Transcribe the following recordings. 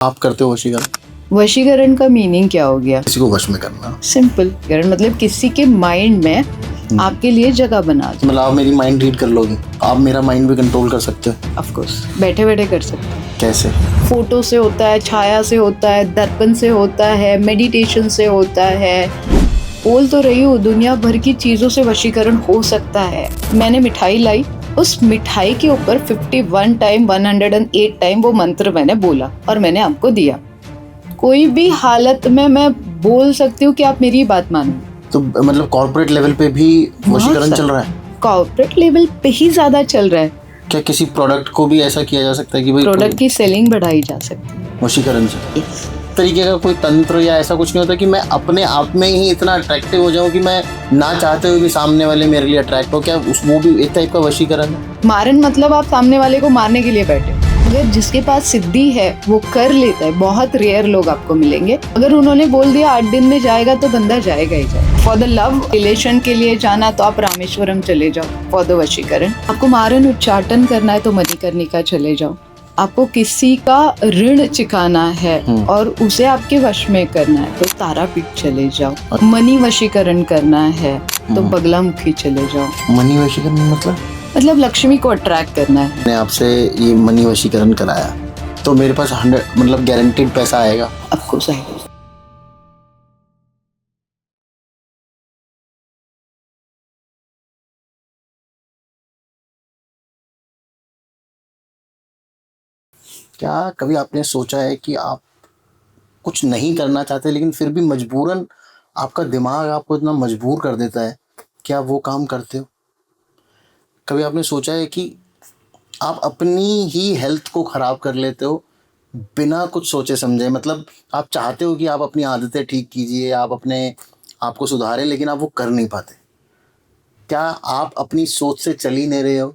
आप करते हो वशीकरण? वशीकरण का मीनिंग क्या हो गया? किसी को वश में करना। सिंपल वशीकरण मतलब किसी के माइंड में आपके लिए जगह बना दो। मतलब आप मेरी माइंड रीड कर लोगे, आप मेरा माइंड भी कंट्रोल कर सकते हो? ऑफ कोर्स बैठे बैठे कर सकते हो। कैसे? फोटो से होता है, छाया से होता है, दर्पण से होता है, मेडिटेशन से होता है। बोल तो रही हूँ, दुनिया भर की चीजों से वशीकरण हो सकता है। मैंने मिठाई लाई, उस मिठाई के ऊपर 51 टाइम 108 टाइम वो मंत्र मैंने बोला और मैंने आपको दिया। कोई भी हालत में मैं बोल सकती हूँ कि आप मेरी बात मानो। तो मतलब कॉर्पोरेट लेवल पे भी वशीकरण चल रहा है? कॉर्पोरेट लेवल पे ही ज्यादा चल रहा है। क्या किसी प्रोडक्ट को भी ऐसा किया जा सकता है कि भाई प्रोडक्ट की सेलिंग बढ़ाई जा सकती है वशीकरण से? तरीके का कोई तंत्र या ऐसा कुछ नहीं होता कि मैं अपने आप में ही इतना अट्रैक्टिव हो जाऊं कि मैं ना चाहते हुए भी सामने वाले मेरे लिए अट्रैक्ट हो? क्या वो भी एक टाइप का वशीकरण है? मारन मतलब आप सामने वाले को मारने के लिए बैठे। अगर जिसके पास सिद्धि है वो कर लेता है। बहुत रेयर लोग आपको मिलेंगे। अगर उन्होंने बोल दिया 8 दिन में जाएगा तो बंदा जाएगा ही जाएगा। फॉर द लव रिलेशन के लिए जाना तो आप रामेश्वरम चले जाओ। फॉर द वशीकरण आपको मारन उच्चाटन करना है तो मणिकर्णिका चले जाओ। आपको किसी का ऋण चुकाना है और उसे आपके वश में करना है तो तारापीठ चले जाओ। मनी वशीकरण करना है तो बगलामुखी चले जाओ। मनी वशीकरण मतलब लक्ष्मी को अट्रैक्ट करना है। मैंने आपसे ये मनी वशीकरण कराया तो मेरे पास 100 मतलब गारंटीड पैसा आएगा? आपको सही क्या कभी आपने सोचा है कि आप कुछ नहीं करना चाहते लेकिन फिर भी मजबूरन आपका दिमाग आपको इतना मजबूर कर देता है कि आप वो काम करते हो? कभी आपने सोचा है कि आप अपनी ही हेल्थ को ख़राब कर लेते हो बिना कुछ सोचे समझे? मतलब आप चाहते हो कि आप अपनी आदतें ठीक कीजिए, आप अपने आप को सुधारें, लेकिन आप वो कर नहीं पाते। क्या आप अपनी सोच से चल ही नहीं रहे हो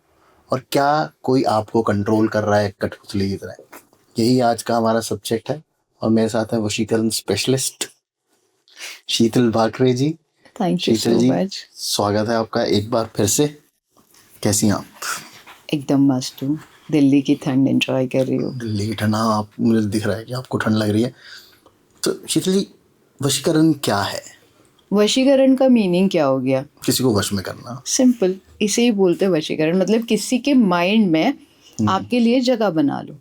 और क्या कोई आपको कंट्रोल कर रहा है कठपुतली की तरह? यही आज का हमारा सब्जेक्ट है और मेरे साथ है वशीकरण specialist Sheetal Bakre ji. Thank you Sheetal so ji, much. स्वागत है आपका एक बार फिर से। कैसी हैं आप? एकदम मस्त हूँ। दिल्ली की ठंड एंजॉय कर रही हूँ। दिल्ली की ठंड? हाँ, आप मुझे दिख रहा है कि आपको ठंड लग रही है। तो शीतल जी, वशीकरण क्या है? वशीकरण का मीनिंग क्या हो गया? किसी को वश में करना। सिंपल, इसे ही बोलते हैं वशीकरण। मतलब किसी के माइंड में आपके लिए जगह बना लो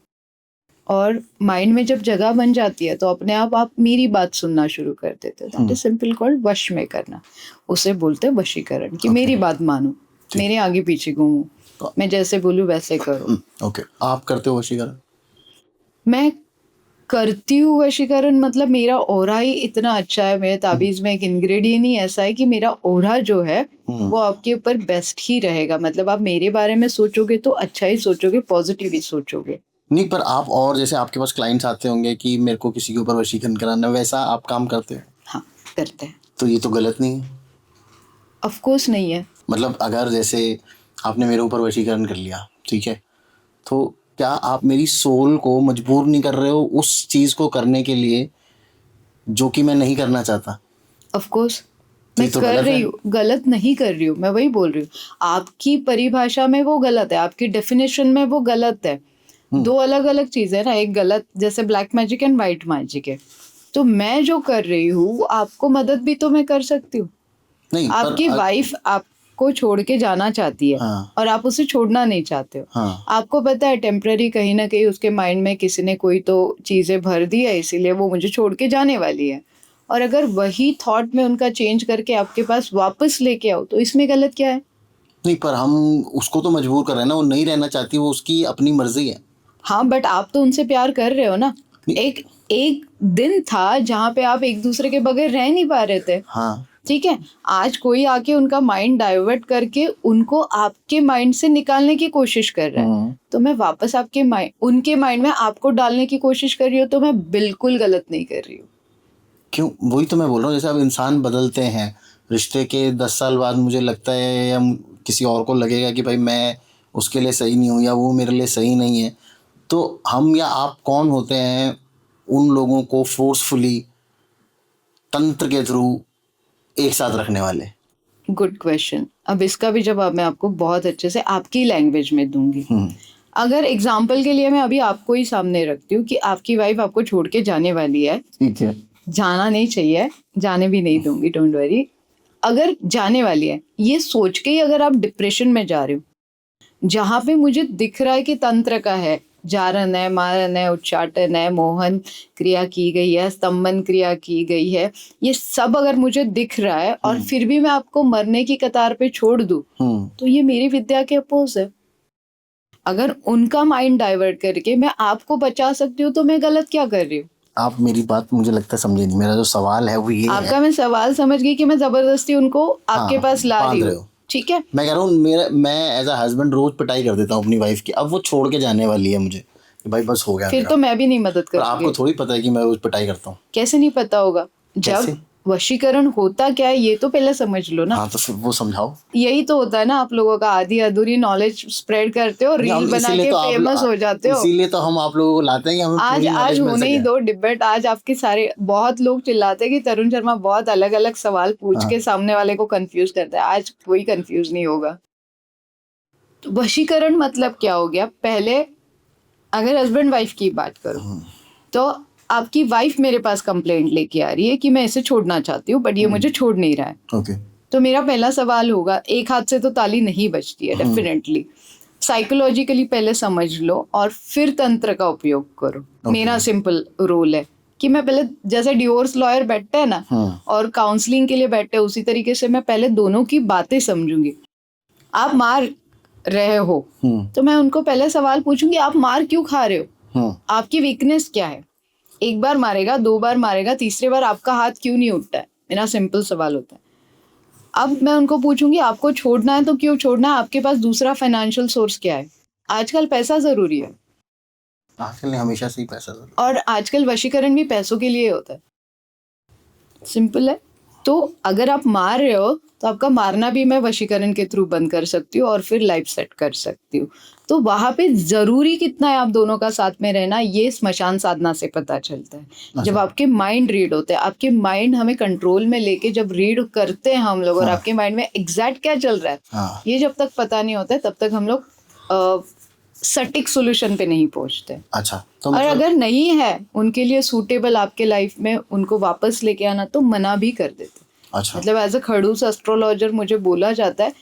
और माइंड में जब जगह बन जाती है तो अपने आप मेरी बात सुनना शुरू कर देते हो। दैट इज सिंपल कॉल्ड वश में करना। उसे बोलते हैं वशीकरण कि मेरी बात मानो, मेरे आगे पीछे घूमो, मैं जैसे बोलूँ वैसे करो। ओके, आप करते हो वशीकरण? मैं करती हूँ वशीकरण। मतलब मेरा ऑरा ही इतना अच्छा है। मेरे ताबीज में एक इंग्रेडिएंट ही ऐसा है कि मेरा ऑरा जो है वो आपके ऊपर बेस्ट ही रहेगा। मतलब आप मेरे बारे में सोचोगे तो अच्छा ही सोचोगे, पॉजिटिव ही सोचोगे। नहीं, पर आप और जैसे आपके पास क्लाइंट्स आते होंगे कि मेरे को किसी के ऊपर वशीकरण कराना है, वैसा आप काम करते हो? हाँ, करते हैं। तो ये तो गलत नहीं है? ऑफ कोर्स नहीं है। मतलब अगर जैसे आपने मेरे ऊपर वशीकरण कर लिया, ठीक है, तो क्या आप मेरी सोल को मजबूर नहीं कर रहे हो उस चीज़ को करने के लिए जो कि मैं नहीं करना चाहता? ऑफ कोर्स तो मैं ये तो कर गलत रही है। हूँ, गलत नहीं कर रही हूँ। मैं वही बोल रही हूँ, आपकी परिभाषा में वो गलत है, आपकी डेफिनेशन में वो गलत है। दो अलग अलग चीजें है ना। एक गलत, जैसे black magic and white magic है। तो मैं जो कर रही हूँ आपको मदद भी तो मैं कर सकती हूँ। नहीं, पर आपकी वाइफ आपको छोड़ के जाना चाहती है हाँ, और आप उसे छोड़ना नहीं चाहते हो। हाँ, आपको पता है टेम्पररी कहीं ना कहीं उसके माइंड में किसी ने कोई तो चीजें भर दी है, इसीलिए वो मुझे छोड़ के जाने वाली है। और अगर वही थॉट में उनका चेंज करके आपके पास वापस लेके आओ तो इसमें गलत क्या है? नहीं, पर हम उसको तो मजबूर कर रहे हैं ना, वो नहीं रहना चाहती, वो उसकी अपनी मर्जी है। हाँ, बट आप तो उनसे प्यार कर रहे हो ना। नहीं। एक एक दिन था जहाँ पे आप एक दूसरे के बगैर रह नहीं पा रहे थे। हाँ, ठीक है, आज कोई आके उनका माइंड डाइवर्ट करके उनको आपके माइंड से निकालने की कोशिश कर रहा है, तो मैं वापस आपके माइंड, उनके माइंड में आपको डालने की कोशिश कर रही हूँ, तो मैं बिल्कुल गलत नहीं कर रही हूँ। क्यों? वही तो मैं बोल रहा हूँ, जैसे अब इंसान बदलते हैं, रिश्ते के 10 साल बाद मुझे लगता है या किसी और को लगेगा कि भाई मैं उसके लिए सही नहीं हूँ या वो मेरे लिए सही नहीं है, तो हम या आप कौन होते हैं उन लोगों को फोर्सफुली तंत्र के थ्रू एक साथ रखने वाले? Good question. अब इसका भी जवाब मैं आपको बहुत अच्छे से आपकी लैंग्वेज में दूंगी। अगर एग्जाम्पल के लिए मैं अभी आपको ही सामने रखती हूँ कि आपकी वाइफ आपको छोड़ के जाने वाली है, ठीक है। जाना नहीं चाहिए, जाने भी नहीं दूंगी, डोंट वरी। अगर जाने वाली है, ये सोच के ही अगर आप डिप्रेशन में जा रहे हो, जहाँ पे मुझे दिख रहा है कि तंत्र का है, जारन है, मारन है, उच्चाटन है, मोहन क्रिया की गई है, स्तंभन क्रिया की गई है, ये सब अगर मुझे दिख रहा है और फिर भी मैं आपको मरने की कतार पे छोड़ दूं, तो ये मेरी विद्या के अपोज है। अगर उनका माइंड डाइवर्ट करके मैं आपको बचा सकती हूँ, तो मैं गलत क्या कर रही हूँ? आप मेरी बात मुझे लगता है समझे नहीं। मेरा जो सवाल है वो ये आपका है। मैं सवाल समझ गई कि मैं जबरदस्ती उनको आपके हाँ, पास ला बांध रही रहे हूँ, हो। ठीक है? मैं कह रहा हूँ मैं एज अ हस्बैंड रोज पिटाई कर देता हूँ अपनी वाइफ की। अब वो छोड़ के जाने वाली है मुझे कि भाई बस हो गया फिर मेरा। तो मैं भी नहीं मदद पर कर आपको सकती। थोड़ी पता है कि मैं रोज पिटाई करता हूँ। कैसे नहीं पता होगा? कैसे? जब वशीकरण होता क्या है ये तो पहले समझ लो ना। हाँ तो फिर वो समझाओ। यही तो होता है ना, आप लोगों का आधी अधूरी नॉलेज स्प्रेड करते हो, नहीं, रील हम बना इसीलिए के तो फेमस हो जाते हो। इसीलिए तो हम आप लोगों को लाते हैं कि हमें आज पूरी आज नॉलेज मिल होने ही सके। दो डिबेट। आज आपके सारे बहुत लोग चिल्लाते हैं कि तरुण शर्मा बहुत अलग अलग सवाल पूछ के सामने वाले को कंफ्यूज करता है। आज कोई कंफ्यूज नहीं होगा। तो वशीकरण मतलब क्या हो गया? पहले अगर हस्बैंड वाइफ की बात करो, तो आपकी वाइफ मेरे पास कंप्लेंट लेके आ रही है कि मैं इसे छोड़ना चाहती हूँ, बट ये मुझे छोड़ नहीं रहा है। ओके। तो मेरा पहला सवाल होगा, एक हाथ से तो ताली नहीं बजती है, डेफिनेटली। साइकोलॉजिकली पहले समझ लो और फिर तंत्र का उपयोग करो। मेरा सिंपल रूल है कि मैं पहले, जैसे डिवोर्स लॉयर बैठते हैं ना और काउंसलिंग के लिए बैठते हैं, उसी तरीके से मैं पहले दोनों की बातें समझूंगी। आप मार रहे हो तो मैं उनको पहले सवाल पूछूंगी, आप मार क्यों खा रहे हो? आपकी वीकनेस क्या है? एक बार मारेगा, दो बार मारेगा, तीसरी बार आपका हाथ क्यों नहीं उठता है? मेरा सिंपल सवाल होता है। अब मैं उनको पूछूंगी, आपको छोड़ना है तो क्यों छोड़ना है? आपके पास दूसरा फाइनेंशियल सोर्स क्या है? आजकल पैसा जरूरी है, आजकल नहीं, हमेशा से ही पैसा जरूरी। और आजकल वशीकरण भी पैसों के लिए होता है। सिंपल है। तो अगर आप मार रहे हो तो आपका मारना भी मैं वशीकरण के थ्रू बंद कर सकती हूँ और फिर लाइफ सेट कर सकती हूँ। तो वहां पे जरूरी कितना है आप दोनों का साथ में रहना, ये स्मशान साधना से पता चलता है। जब आपके माइंड रीड होते हैं, आपके माइंड हमें कंट्रोल में लेके जब रीड करते हैं हम लोग, और आपके माइंड में एग्जैक्ट क्या चल रहा है, ये जब तक पता नहीं होता है तब तक हम लोग सटीक सोल्यूशन पे नहीं पहुंचते। अच्छा, तो और मतलब अगर नहीं है उनके लिए सूटेबल आपके लाइफ में, उनको वापस लेके आना, तो मना भी कर देते। अच्छा, मतलब एज अ खड़ूस एस्ट्रोलॉजर मुझे बोला जाता है,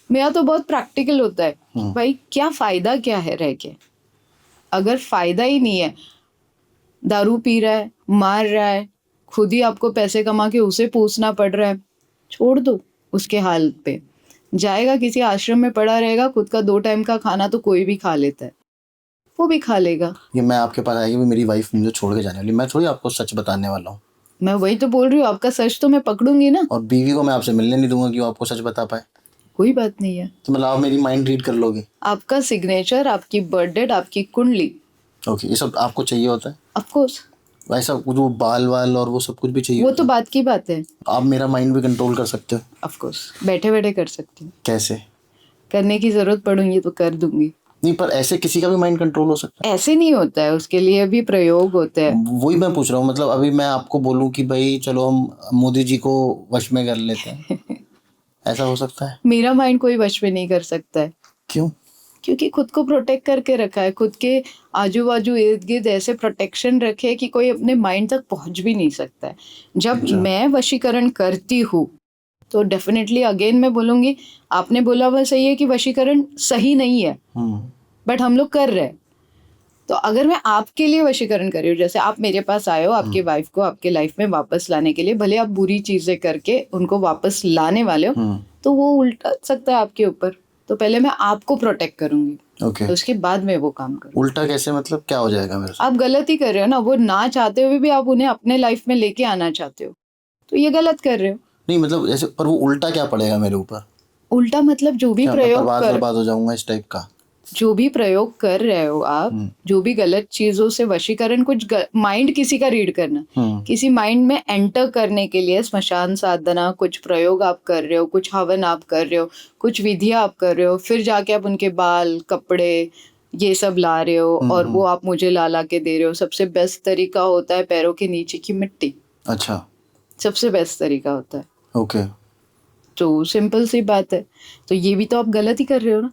मेरा तो बहुत प्रैक्टिकल होता है, भाई क्या फायदा क्या है रह के? अगर फायदा ही नहीं है, दारू पी रहा है, मार रहा है, खुद ही आपको पैसे कमा के उसे पूछना पड़ रहा है, छोड़ दो उसके हाल पे। जाएगा किसी आश्रम में पड़ा रहेगा, खुद का 2 टाइम का खाना तो कोई भी खा लेता है, वो भी खा लेगा। ये मैं आपके पास आएगी भी मेरी वाइफ मुझे छोड़ के जाने वाली, मैं थोड़ी आपको सच बताने वाला हूँ। मैं वही तो बोल रही हूँ, आपका सच तो मैं पकड़ूंगी ना। और बीवी को मैं आपसे मिलने नहीं दूंगा कि वो आपको सच बता पाए। कोई बात नहीं है। तो मतलब आप मेरी माइंड रीड कर लोगे? आपका सिग्नेचर, आपकी बर्थ डेट, आपकी कुंडली, ओके, ये सब आपको चाहिए होता है? Of course. वैसा कुछ वो बाल वाल और वो सब कुछ भी चाहिए वो होता तो बात की बात है। है? आप मेरा माइंड भी कंट्रोल कर सकते हो? ऑफ कोर्स, बैठे बैठे कर सकती हूँ। कैसे? करने की जरूरत पड़ूंगी तो कर दूंगी। नहीं, पर ऐसे किसी का भी माइंड कंट्रोल हो सकता ऐसे नहीं होता है, उसके लिए भी प्रयोग होते हैं। है? वही मैं पूछ रहा हूँ। मतलब अभी मैं आपको बोलूँ कि भाई चलो हम मोदी जी को वश में कर लेते हैं, ऐसा हो सकता है? मेरा माइंड कोई वश में नहीं कर सकता है। क्यों? क्योंकि खुद को प्रोटेक्ट करके रखा है, खुद के आजू बाजू इर्द गिर्द ऐसे प्रोटेक्शन रखे कि कोई अपने माइंड तक पहुंच भी नहीं सकता है। जब मैं वशीकरण करती हूँ तो डेफिनेटली अगेन मैं बोलूंगी, आपने बोला वह सही है कि वशीकरण सही नहीं है, बट हम लोग कर रहे हैं। तो अगर मैं आपके लिए वशीकरण कर रही हूँ, जैसे आप मेरे पास आए हो आपकी वाइफ को आपके लाइफ में वापस लाने के लिए, भले आप बुरी चीजें करके उनको वापस लाने वाले हो, तो वो उल्टा सकता है आपके ऊपर। तो पहले मैं आपको प्रोटेक्ट करूंगी, ओके। तो उसके बाद मैं वो काम करूँ। उल्टा कैसे? मतलब क्या हो जाएगा मेरे से? आप गलत ही कर रहे हो ना, वो ना चाहते हुए भी आप उन्हें अपने लाइफ में लेके आना चाहते हो, तो ये गलत कर रहे हो। नहीं मतलब ऐसे, पर वो उल्टा क्या पड़ेगा मेरे ऊपर? उल्टा मतलब जो भी क्या मैं प्रयोग बर्बाद हो जाऊंगा इस टाइप का? जो भी प्रयोग कर रहे हो आप, जो भी गलत चीजों से वशीकरण, कुछ माइंड किसी का रीड करना, किसी माइंड में एंटर करने के लिए स्मशान साधना, कुछ प्रयोग आप कर रहे हो, कुछ हवन आप कर रहे हो, कुछ विधियां आप कर रहे हो, फिर जाके आप उनके बाल, कपड़े, ये सब ला रहे हो और वो आप मुझे ला के दे रहे हो। सबसे बेस्ट तरीका होता है पैरों के नीचे की मिट्टी। अच्छा, सबसे बेस्ट तरीका होता है। ओके। तो सिंपल सी बात है। तो ये भी तो आप गलत ही कर रहे हो ना।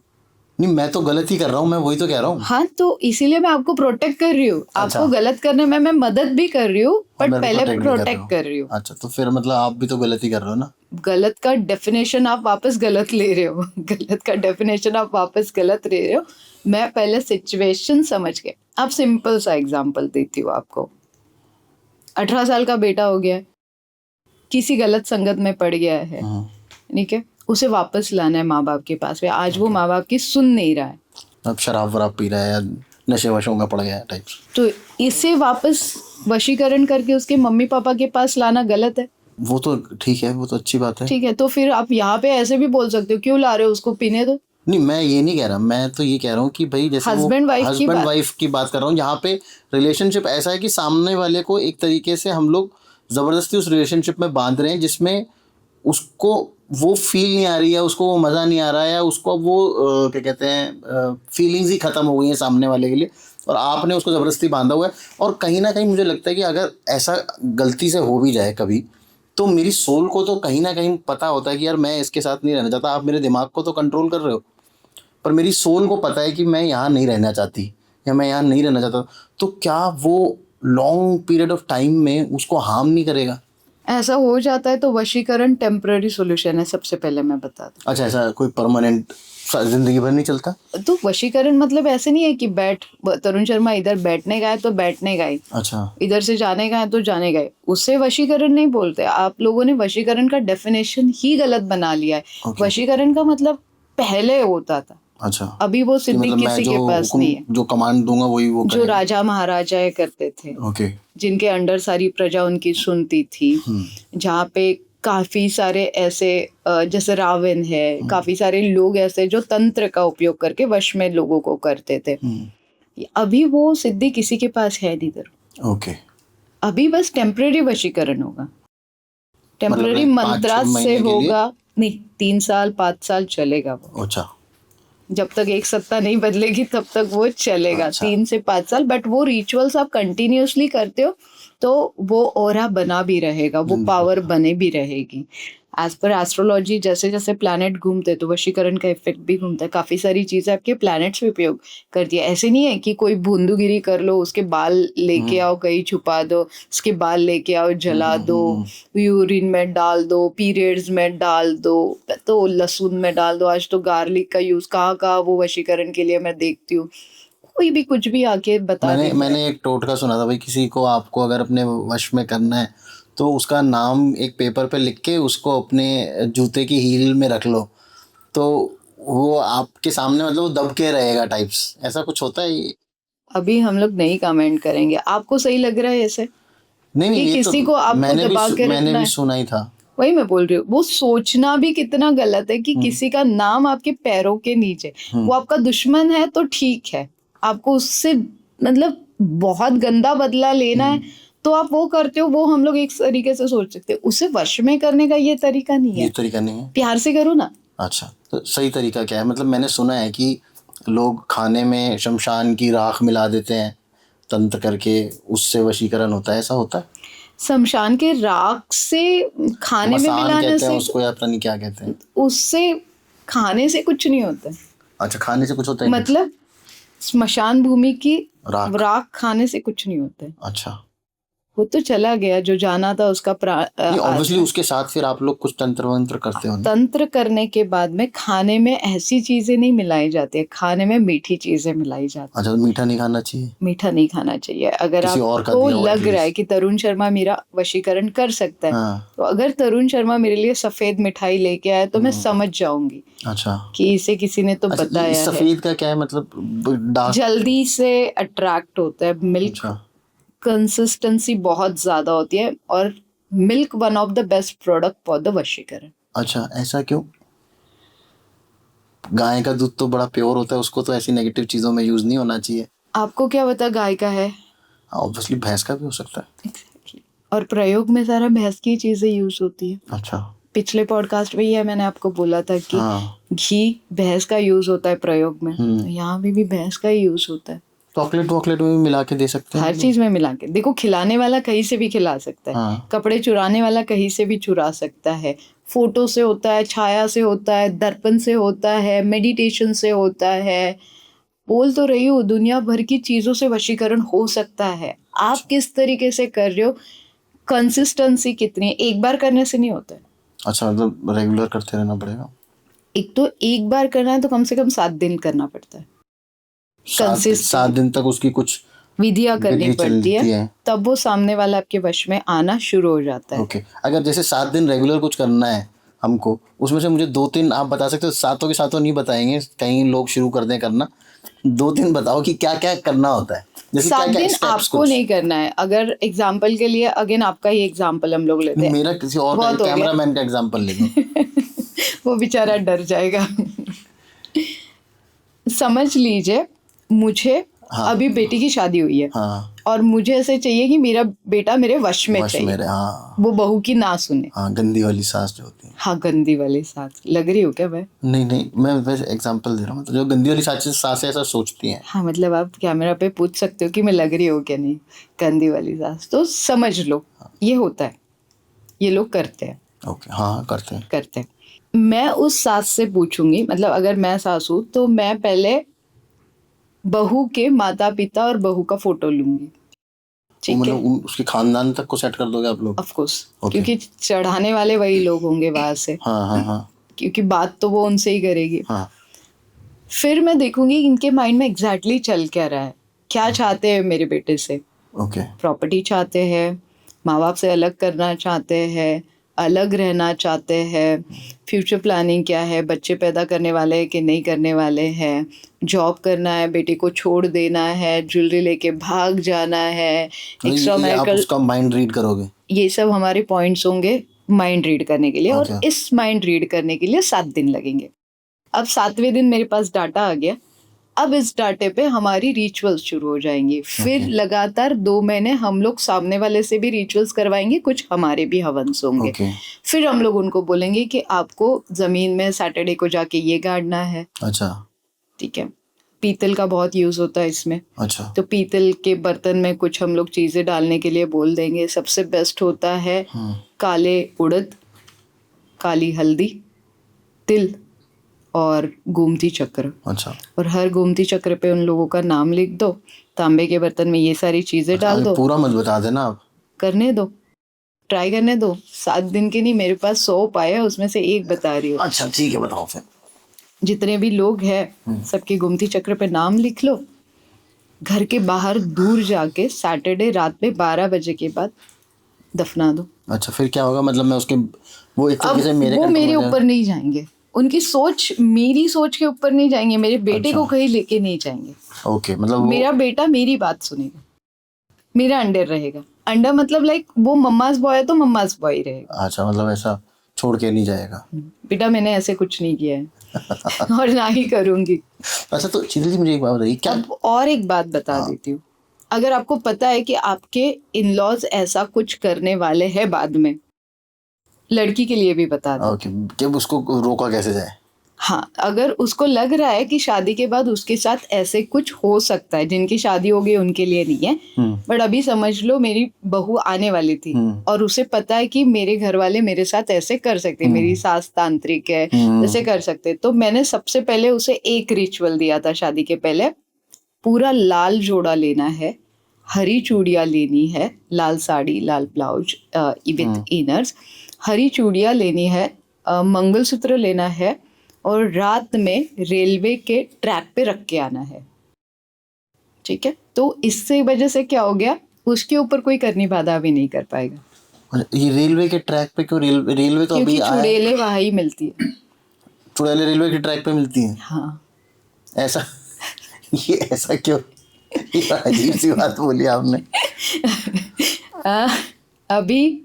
नहीं, मैं तो गलत ही कर रहा हूँ, मैं वही तो कह रहा हूँ। हाँ, तो इसीलिए मैं आपको प्रोटेक्ट कर रही हूँ। अच्छा। आपको गलत करने में मैं मदद भी कर रही हूँ, और बट मेरे को पहले protect भी कर रहे प्रोटेक्ट हो। कर रही हूँ। अच्छा, तो फिर मतलब आप भी तो गलत ही कर रहे हो ना। गलत का डेफिनेशन आप वापस गलत ले रहे हो। गलत का डेफिनेशन आप वापस गलत ले रहे हो। मैं पहले सिचुएशन समझ के, आप सिंपल सा एग्जांपल देती हूँ आपको। 18 साल का बेटा हो गया है, किसी गलत संगत में पड़ गया है, ठीक है, उसे वापस लाना है माँ बाप के पास में। आज वो माँ बाप की सुन नहीं रहा है, अब शराब वराब पी रहा है या नशे वशों का पड़ गया है टाइप्स। तो इसे वापस वशीकरण करके उसके मम्मी पापा के पास लाना गलत है। वो तो ठीक है, वो तो अच्छी बात है। ठीक है, तो फिर आप यहाँ पे ऐसे भी बोल सकते हो, क्यों ला रहे हो, उसको पीने दो। नहीं, मैं ये नहीं कह रहा, मैं तो ये कह रहा हूँ कि भाई जैसे वो Husband wife की हस्बैंड बात। वाइफ की बात कर रहा हूँ, यहाँ पे रिलेशनशिप ऐसा है कि सामने वाले को एक तरीके से हम लोग ज़बरदस्ती उस रिलेशनशिप में बांध रहे हैं जिसमें उसको वो फील नहीं आ रही है, उसको वो मज़ा नहीं आ रहा है, उसको वो क्या कहते हैं, फीलिंग्स ही ख़त्म हो गई हैं सामने वाले के लिए, और आपने उसको ज़बरदस्ती बांधा हुआ है। और कहीं ना कहीं मुझे लगता है कि अगर ऐसा गलती से हो भी जाए कभी, तो मेरी सोल को तो कहीं ना कहीं पता होता है कि यार मैं इसके साथ नहीं रहना चाहता। आप मेरे दिमाग को तो कंट्रोल कर रहे हो, पर मेरी सोल को पता है कि मैं यहाँ नहीं रहना चाहती या मैं यहाँ नहीं रहना चाहता। तो क्या वो लॉन्ग पीरियड ऑफ टाइम में उसको हार्म नहीं करेगा? ऐसा हो जाता है तो वशीकरण टेम्पररी सॉल्यूशन है, सबसे पहले मैं बता दूं। अच्छा, ऐसा कोई परमानेंट जिंदगी भर नहीं चलता? तो वशीकरण मतलब ऐसे नहीं है कि तरुण शर्मा इधर बैठने गए तो बैठने गए, अच्छा, इधर से जाने गए तो जाने गए, उससे वशीकरण नहीं बोलते। आप लोगों ने वशीकरण का डेफिनेशन ही गलत बना लिया है। Okay. वशीकरण का मतलब पहले होता था, अच्छा, अभी वो कि सिद्धि मतलब मैं किसी जो के पास हुक्म नहीं है। जो कमांड दूंगा वही वो जो करेगा। राजा महाराजाएं करते थे, ओके। जिनके अंडर सारी प्रजा उनकी सुनती थी, जहाँ पे काफी सारे ऐसे जैसे रावण है, काफी सारे लोग ऐसे जो तंत्र का उपयोग करके वश में लोगों को करते थे। अभी वो सिद्धि किसी के पास है नहीं इधर। ओके, अभी बस टेम्पररी वशीकरण होगा, टेम्पररी मतलब 5-6 मंत्रास से महीने के लिए? होगा। नहीं, 3 साल 5 साल चलेगा वो। अच्छा, जब तक एक सत्ता नहीं बदलेगी तब तक वो चलेगा। अच्छा। 3 से 5 साल, बट वो रिचुअल्स आप कंटिन्यूअसली करते हो तो वो ऑरा बना भी रहेगा, वो पावर बने भी रहेगी। एज पर एस्ट्रोलॉजी जैसे जैसे प्लैनेट घूमते तो वशीकरण का इफेक्ट भी घूमता है। काफी सारी चीजें आपके प्लैनेट्स भी उपयोग करती है। ऐसे नहीं है कि कोई भूंदूगिरी कर लो, उसके बाल लेके आओ कहीं छुपा दो, उसके बाल लेके आओ जला दो, यूरिन में डाल दो, पीरियड्स में डाल दो, तो लहसुन में डाल दो। आज तो गार्लिक का यूज कहाँ कहाँ वो वशीकरण के लिए मैं देखती हूँ, कोई भी कुछ भी आके बता देता है। मैंने एक टोटका सुना था भाई, किसी को आपको अगर अपने वश में करना है तो उसका नाम एक पेपर पे लिख के उसको अपने जूते की हील में रख लो, तो वो आपके सामने मतलब वो दब के रहेगा टाइप्स, ऐसा कुछ होता है ये? अभी हम लोग नहीं कमेंट करेंगे। आपको सही लग रहा है ऐसे नहीं, कि ये किसी तो को आपको मैंने दबा के मैंने रखना भी है? सुना ही था। वही मैं बोल रही हूँ, वो सोचना भी कितना गलत है कि किसी का नाम आपके पैरों के नीचे। वो आपका दुश्मन है तो ठीक है, आपको उससे मतलब बहुत गंदा बदला लेना है तो आप वो करते हो, वो हम लोग एक तरीके से सोच सकते हैं। उसे वश में करने का ये तरीका नहीं ये है, तरीका नहीं है। प्यार से करो ना। अच्छा, तो सही तरीका क्या है? मतलब मैंने सुना है कि लोग खाने में शमशान की राख मिला देते हैं तंत्र करके, उससे वशीकरण होता है, ऐसा होता है? शमशान के राख से खाने में मसान मिलाने कहते हैं से, उसको या पता नहीं क्या कहते हैं। उससे खाने से कुछ नहीं होता है। अच्छा, खाने से कुछ होता है? मतलब स्मशान भूमि की राख। राख खाने से कुछ नहीं होता है। अच्छा, वो तो चला गया, जो जाना था उसका नहीं ऑब्वियसली उसके साथ फिर आप लोग कुछ तंत्र वंत्र करते हो ना? तंत्र करने के बाद में खाने में ऐसी चीजें नहीं मिलाई जाती है, खाने में मीठी चीजें मिलाई जाती है। अच्छा, तो मीठा नहीं खाना चाहिए? मीठा नहीं खाना चाहिए। अगर किसी और का आपको दिया हुआ लग रहा है एटलीस्ट। कि तरुण शर्मा मेरा वशीकरण कर सकता है, हाँ। तो अगर तरुण शर्मा मेरे लिए सफेद मिठाई लेके आए तो मैं समझ जाऊंगी अच्छा, कि इसे किसी ने तो अच्छा, बताया इस है। सफेद का क्या है मतलब? डार्क? जल्दी से अट्रैक्ट होता है, मिल्क अच्छा, कंसिस्टेंसी बहुत ज्यादा होती है, और milk one of the best product for the वशीकरण। अच्छा, ऐसा क्यों? गाय का दूध तो बड़ा प्योर होता है, उसको तो ऐसी नेगेटिव चीजों में यूज नहीं होना चाहिए। आपको क्या पता गाय का है? ऑब्वियसली भैंस का भी हो सकता है। और प्रयोग में सारा भैंस की चीजें यूज होती है। अच्छा, पिछले पॉडकास्ट में ही है, मैंने आपको बोला था कि हाँ। घी भैंस का यूज होता है प्रयोग में, तो यहाँ भी भैंस का ही यूज होता है। चॉकलेट वॉकलेट में भी मिला के दे सकते हैं? हर चीज में मिला के देखो, खिलाने वाला कहीं से भी खिला सकता है। हाँ। कपड़े चुराने वाला कहीं से भी चुरा सकता है। फोटो से होता है, छाया से होता है, दर्पण से होता है, मेडिटेशन से होता है। बोल तो रही हूँ, दुनिया भर की चीजों से वशीकरण हो सकता है। आप किस तरीके से कर रहे हो, कंसिस्टेंसी कितनी है, एक बार करने से नहीं होता है। अच्छा, मतलब रेगुलर करते रहना पड़ेगा। एक तो एक बार करना है तो कम से कम 7 दिन करना पड़ता है। 7 दिन तक उसकी कुछ विधियां करनी विधि पड़ती चलती है, है। तब वो सामने वाला आपके वश में आना शुरू हो जाता है। ओके, अगर जैसे 7 दिन रेगुलर कुछ करना है हमको, उसमें से मुझे 2-3 आप बता सकते हो? सातों के सातों नहीं बताएंगे, कहीं लोग शुरू कर दें करना। 2-3 बताओ कि क्या क्या करना होता है, जैसे 7 क्या क्या दिन स्टेप्स आपको कुछ। नहीं करना है। अगर एग्जाम्पल के लिए अगेन आपका ही एग्जाम्पल हम लोग लेते हैं, मेरा किसी और का, बहुत हो गया। कैमरामैन का एग्जांपल ले लो। वो बेचारा डर जाएगा। समझ लीजिए, मुझे हाँ। अभी बेटी की शादी हुई है हाँ, और मुझे ऐसे चाहिए कि मेरा बेटा मेरे वश में वश चाहिए, में रहे। हाँ वो बहू की ना सुने। हाँ, गंदी वाली सांस जो होती है। हाँ, गंदी वाली सांस लग रही हो क्या मैं? नहीं नहीं, मैं वैसे एग्जांपल दे रहा हूँ, तो जो गंदी वाली सांसें ऐसा सोचती हैं। हाँ, मतलब आप कैमरा पे पूछ सकते हो कि मैं लग रही हूँ क्या नहीं, गंदी वाली सांस। तो समझ लो ये होता है, ये लोग करते हैं। ओके, हाँ करते हैं। मैं उस सास से पूछूंगी, मतलब अगर मैं सास हूँ तो मैं पहले बहू के माता पिता और बहू का फोटो लूंगी। वो ठीक है, मतलब उसके खानदान तक को सेट कर दोगे आप लोग? Of course, Okay. क्योंकि चढ़ाने वाले वही लोग होंगे वहां से। हाँ हाँ हाँ क्योंकि बात तो वो उनसे ही करेगी। हाँ। फिर मैं देखूंगी इनके माइंड में एग्जैक्टली चल क्या रहा है, क्या चाहते हैं मेरे बेटे से। ओके। प्रॉपर्टी चाहते हैं, माँ बाप से अलग करना चाहते हैं, अलग रहना चाहते हैं, फ्यूचर प्लानिंग क्या है, बच्चे पैदा करने वाले हैं कि नहीं करने वाले हैं, जॉब करना है, बेटे को छोड़ देना है, ज्वेलरी लेके भाग जाना है, एक्स्ट्रा आप मैरिटल, उसका माइंड रीड करोगे? ये सब हमारे पॉइंट्स होंगे माइंड रीड करने के लिए। और Okay. इस माइंड रीड करने के लिए 7 दिन लगेंगे। अब 7वें दिन मेरे पास डाटा आ गया। अब इस डाटे पे हमारी रिचुअल्स शुरू हो जाएंगी। फिर लगातार 2 महीने हम लोग सामने वाले से भी रिचुअल्स करवाएंगे, कुछ हमारे भी हवंस होंगे। Okay. फिर हम लोग उनको बोलेंगे कि आपको जमीन में सैटरडे को जाके ये गाड़ना है। अच्छा ठीक है, पीतल का बहुत यूज होता है इसमें। अच्छा। तो पीतल के बर्तन में कुछ हम लोग चीजें डालने के लिए बोल देंगे। सबसे बेस्ट होता है काले उड़द, काली हल्दी, तिल और गोमती चक्र। अच्छा, और हर गोमती चक्र पे उन लोगों का नाम लिख दो। तांबे के बर्तन में ये सारी चीजें डाल दो। पूरा मत बता देना आप। करने दो, ट्राई करने दो। 7 दिन के नहीं, मेरे पास 100 उपाय है, उसमें से एक बता रही हूँ। अच्छा ठीक है, बताओ फिर। जितने भी लोग हैं सबके गोमती चक्र पे नाम लिख लो। घर के बाहर दूर जाके सैटरडे रात में 12 बजे के बाद दफना दो। अच्छा, फिर क्या होगा? मतलब मैं उसके, वो एक अब तरीके से मेरे वो कंट्रोल मेरे में ऊपर नहीं जाएंगे, उनकी सोच मेरी सोच के ऊपर नहीं जाएंगे, मेरे बेटे अच्छा। को कहीं लेके नहीं जाएंगे। ओके, मतलब वो मेरा बेटा मेरी बात सुनेगा, मेरा अंडर रहेगा। अंडर मतलब लाइक वो मम्माज बॉय है तो मम्माज बॉय रहेगा। अच्छा, मतलब ऐसा छोड़ के नहीं जाएगा। बेटा मैंने ऐसे कुछ नहीं किया है और ना ही करूंगी। अच्छा, तो शीतल जी मुझे एक बात बताइए, क्या अब और एक बात बता देती हूँ। अगर आपको पता है कि आपके इन लॉज ऐसा कुछ करने वाले हैं बाद में, लड़की के लिए भी बता दो। ओके, जब उसको रोका कैसे जाए? हाँ, अगर उसको लग रहा है कि शादी के बाद उसके साथ ऐसे कुछ हो सकता है, जिनकी शादी हो गई उनके लिए नहीं है, बट अभी समझ लो मेरी बहू आने वाली थी और उसे पता है कि मेरे घर वाले मेरे साथ ऐसे कर सकते, मेरी सास तांत्रिक है, ऐसे कर सकते। तो मैंने सबसे पहले उसे एक रिचुअल दिया था शादी के पहले। पूरा लाल जोड़ा लेना है, हरी चूड़ियाँ लेनी है, लाल साड़ी, लाल ब्लाउज विथ इनर्स, हरी चूड़ियाँ लेनी है, मंगलसूत्र लेना है और रात में रेलवे के ट्रैक पे रख के आना है। ठीक है, तो इससे वजह से क्या हो गया, उसके ऊपर कोई करनी बाधा भी नहीं कर पाएगा। ये रेलवे के ट्रैक पे क्यों? रेलवे तो क्योंकि अभी आया। चुड़ैलें वहाँ ही मिलती है। चुड़ैलें रेलवे के ट्रैक पे मिलती हैं? हाँ। ऐसा ये ऐसा क्यों? ये अजीब सी बात बोली आपने। अभी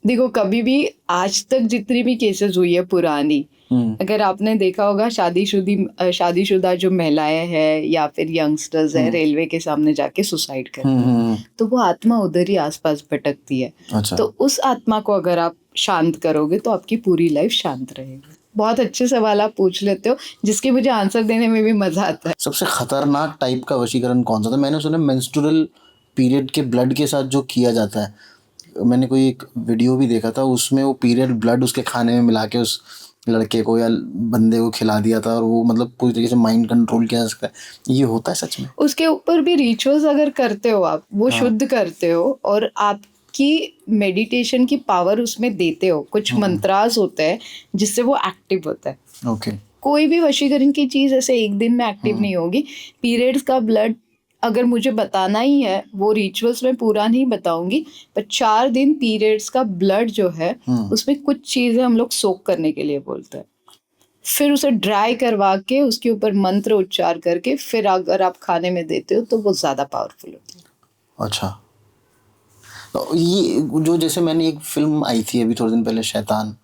देखो, कभी भी आज तक जितनी भी केसेस हुई है पुरानी, अगर आपने देखा होगा, शादीशुदा जो महिलाएं हैं या फिर यंगस्टर्स हैं, रेलवे के सामने जाके सुसाइड करते हैं, तो वो आत्मा उधर ही आसपास भटकती है। अच्छा। तो उस आत्मा को अगर आप शांत करोगे तो आपकी पूरी लाइफ शांत रहेगी। बहुत अच्छे सवाल आप पूछ लेते हो जिसके मुझे आंसर देने में भी मजा आता है। सबसे खतरनाक टाइप का वशीकरण कौन सा था? मैंने सुना मेंस्ट्रुअल पीरियड के ब्लड के साथ जो किया जाता है। मैंने कोई एक वीडियो भी देखा था, उसमें वो पीरियड ब्लड उसके खाने में मिला के उस लड़के को या बंदे को खिला दिया था, और वो मतलब पूरी तरीके से माइंड कंट्रोल किया जा सकता है। ये होता है सच में? उसके ऊपर भी रिचुअल्स अगर करते हो आप, वो शुद्ध करते हो और आपकी मेडिटेशन की पावर उसमें देते हो, कुछ मंत्रास होते हैं जिससे वो एक्टिव होता है। ओके। कोई भी वशीकरण की चीज ऐसे एक दिन में एक्टिव नहीं होगी। पीरियड्स का ब्लड अगर मुझे बताना ही है, वो रिचुअल्स में पूरा नहीं बताऊंगी, पर 4 दिन पीरियड्स का ब्लड जो है उसमें कुछ चीजें हम लोग सोक करने के लिए बोलते हैं, फिर उसे ड्राई करवा के उसके ऊपर मंत्र उच्चार करके फिर अगर आप खाने में देते हो तो वो ज्यादा पावरफुल होती है। अच्छा, तो ये जो जैसे मैंने एक फिल्म आई थी अभी थोड़े दिन पहले, शैतान,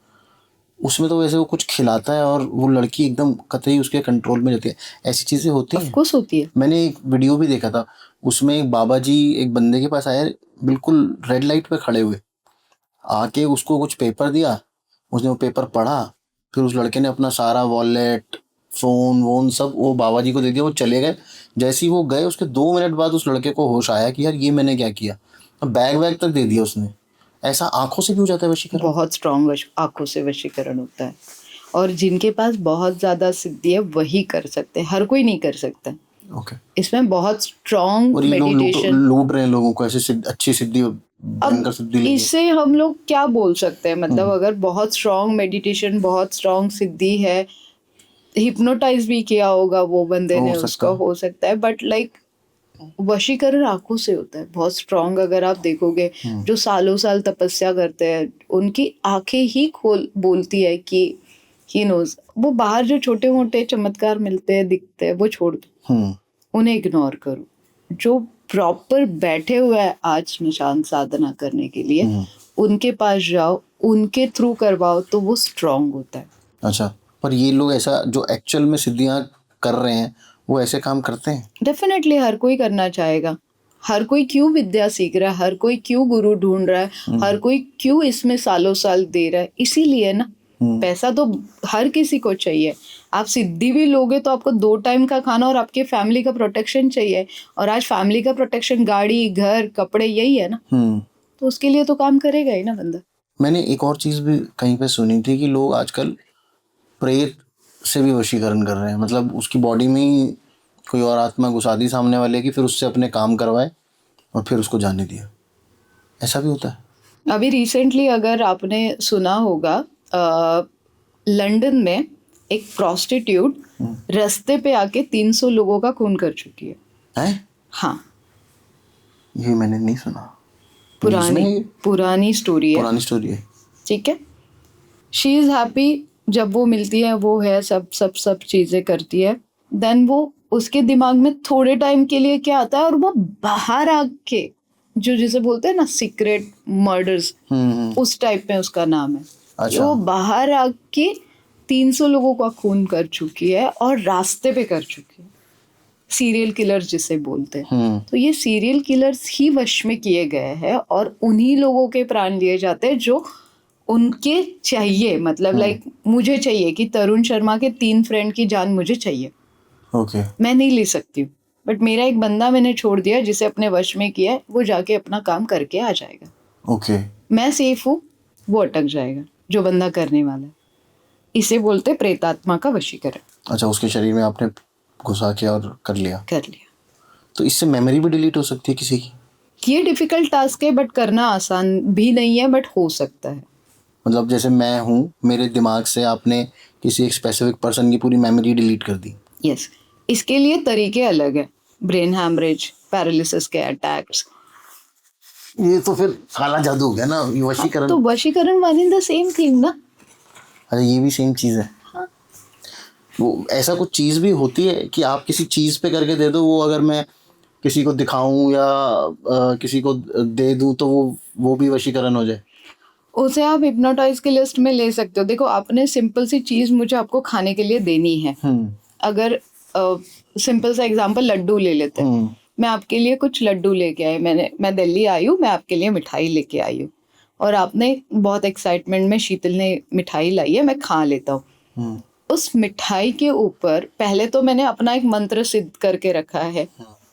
उसमें तो वैसे वो कुछ खिलाता है और वो लड़की एकदम कतई उसके कंट्रोल में रहती है। ऐसी चीज़ें होती हैं? ऑफकोर्स होती है। मैंने एक वीडियो भी देखा था, उसमें एक बाबा जी एक बंदे के पास आए, बिल्कुल रेड लाइट पे खड़े हुए, आके उसको कुछ पेपर दिया, उसने वो पेपर पढ़ा, फिर उस लड़के ने अपना सारा वॉलेट, फ़ोन वोन सब वो बाबा जी को दे दिया, वो चले गए। जैसे ही वो गए उसके 2 मिनट बाद उस लड़के को होश आया कि यार ये मैंने क्या किया, बैग वैग तक दे दिया उसने। ऐसा आंखों से भी हो जाता है वशीकरण? बहुत स्ट्रांग आंखों से वशीकरण होता है, और जिनके पास बहुत ज्यादा सिद्धि है वही कर सकते हैं, हर कोई नहीं कर सकता। ओके। इसमें बहुत स्ट्रांग और ये लोग मेडिटेशन। लूट रहे हैं लोगों को, ऐसे अच्छी सिद्धि, भयंकर सिद्धि लेके। इससे हम लोग क्या बोल सकते हैं, मतलब अगर बहुत स्ट्रांग मेडिटेशन, बहुत स्ट्रांग सिद्धि है, हिप्नोटाइज भी किया होगा वो बंदे ने, उसका हो सकता है, बट लाइक वशीकरण आंखों से होता है बहुत स्ट्रांग। अगर आप देखोगे जो सालों साल तपस्या करते हैं, उनकी आंखें ही खोल बोलती है कि ही नोज। वो बाहर जो छोटे मोटे चमत्कार मिलते हैं, दिखते हैं, वो छोड़ दो, उन्हें इग्नोर करो। जो प्रॉपर बैठे हुए हैं आज स्मशान साधना करने के लिए, उनके पास जाओ, उनके थ्रू करवाओ, तो वो स्ट्रांग होता है। अच्छा, पर ये लोग ऐसा जो एक्चुअल में सिद्धियां कर रहे हैं वो ऐसे काम करते हैं? डेफिनेटली हर कोई करना चाहेगा। हर कोई क्यों विद्या सीख रहा है, हर कोई क्यों गुरु ढूंढ रहा है, हर कोई क्यों इसमें सालों साल दे रहा है, इसीलिए ना। पैसा तो हर किसी को चाहिए। आप सिद्धि भी लोगे तो आपको 2 टाइम का खाना और आपके फैमिली का प्रोटेक्शन चाहिए, और आज फैमिली का प्रोटेक्शन गाड़ी, घर, कपड़े, यही है ना। तो उसके लिए तो काम करेगा ही ना बंदा। मैंने एक और चीज़ भी कहीं पे सुनी थी कि लोग आजकल प्रेत से भी वशीकरण कर रहे हैं, मतलब उसकी बॉडी में ही कोई और आत्मा घुसा दी सामने वाले की, फिर उससे अपने काम करवाए और फिर उसको जाने दिया। ऐसा भी होता है? अभी रिसेंटली अगर आपने सुना होगा, लंदन में एक प्रोस्टिट्यूट रास्ते पे आके 300 लोगों का खून कर चुकी है। हैं? हाँ, ये मैंने नहीं सुना। पुरानी स्टोरी है। पुरानी स्टोरी है। ठीक है। शी इज हैप्पी, जब वो मिलती है वो है, सब चीजें करती है। देन वो उसके दिमाग में थोड़े टाइम के लिए क्या आता है, और वो बाहर आके जो जिसे बोलते हैं ना सीक्रेट मर्डर्स, उस टाइप में उसका नाम है। अच्छा। वो बाहर आके 300 लोगों का खून कर चुकी है और रास्ते पे कर चुकी है। सीरियल किलर्स जिसे बोलते हैं। तो ये सीरियल किलर्स ही वश में किए गए हैं, और उन्हीं लोगों के प्राण लिए जाते हैं जो उनके चाहिए। मतलब लाइक मुझे चाहिए कि तरुण शर्मा के 3 फ्रेंड की जान मुझे चाहिए। ओके। मैं नहीं ले सकती हूँ, बट मेरा एक बंदा मैंने छोड़ दिया जिसे अपने वश में किया है, वो जाके अपना काम करके आ जाएगा। ओके। मैं सेफ हूँ, वो अटक जाएगा जो बंदा करने वाला है। इसे बोलते प्रेतात्मा का वशीकरण। अच्छा, उसके शरीर में आपने घुसा के और कर लिया? तो इससे मेमोरी भी डिलीट हो सकती है किसी की? ये डिफिकल्ट टास्क है, बट करना आसान भी नहीं है, बट हो सकता है। मतलब जैसे मैं हूँ, मेरे दिमाग से आपने किसी एक स्पेसिफिक पर्सन की पूरी मेमोरी डिलीट कर दी। यस। इसके लिए तरीके अलग है, ब्रेन हैमरेज, पैरालिसिस के अटैक्स। ये तो फिर काला जादू हो गया ना, ये वशीकरण। तो वशीकरण one in the same thing ना। अच्छा, ये भी सेम चीज़ है। हाँ। वो ऐसा कुछ चीज़ भी होती है कि आप किसी चीज़ पे करके दे दो, वो अगर मैं किसी को दिखाऊं या किसी को दे दूं तो वो भी वशीकरण हो जाए? उसे आप हिप्नोटाइज की लिस्ट में ले सकते हो। देखो, आपने सिंपल सी चीज मुझे आपको खाने के लिए देनी है। अगर सिंपल सा एग्जांपल लड्डू ले लेते हैं। मैं आपके लिए कुछ लड्डू लेके आई, मैं दिल्ली आई हूँ, मैं आपके लिए मिठाई लेके आई हूँ, और आपने बहुत एक्साइटमेंट में शीतल ने मिठाई लाई है, मैं खा लेता हूँ। उस मिठाई के ऊपर पहले तो मैंने अपना एक मंत्र सिद्ध करके रखा है,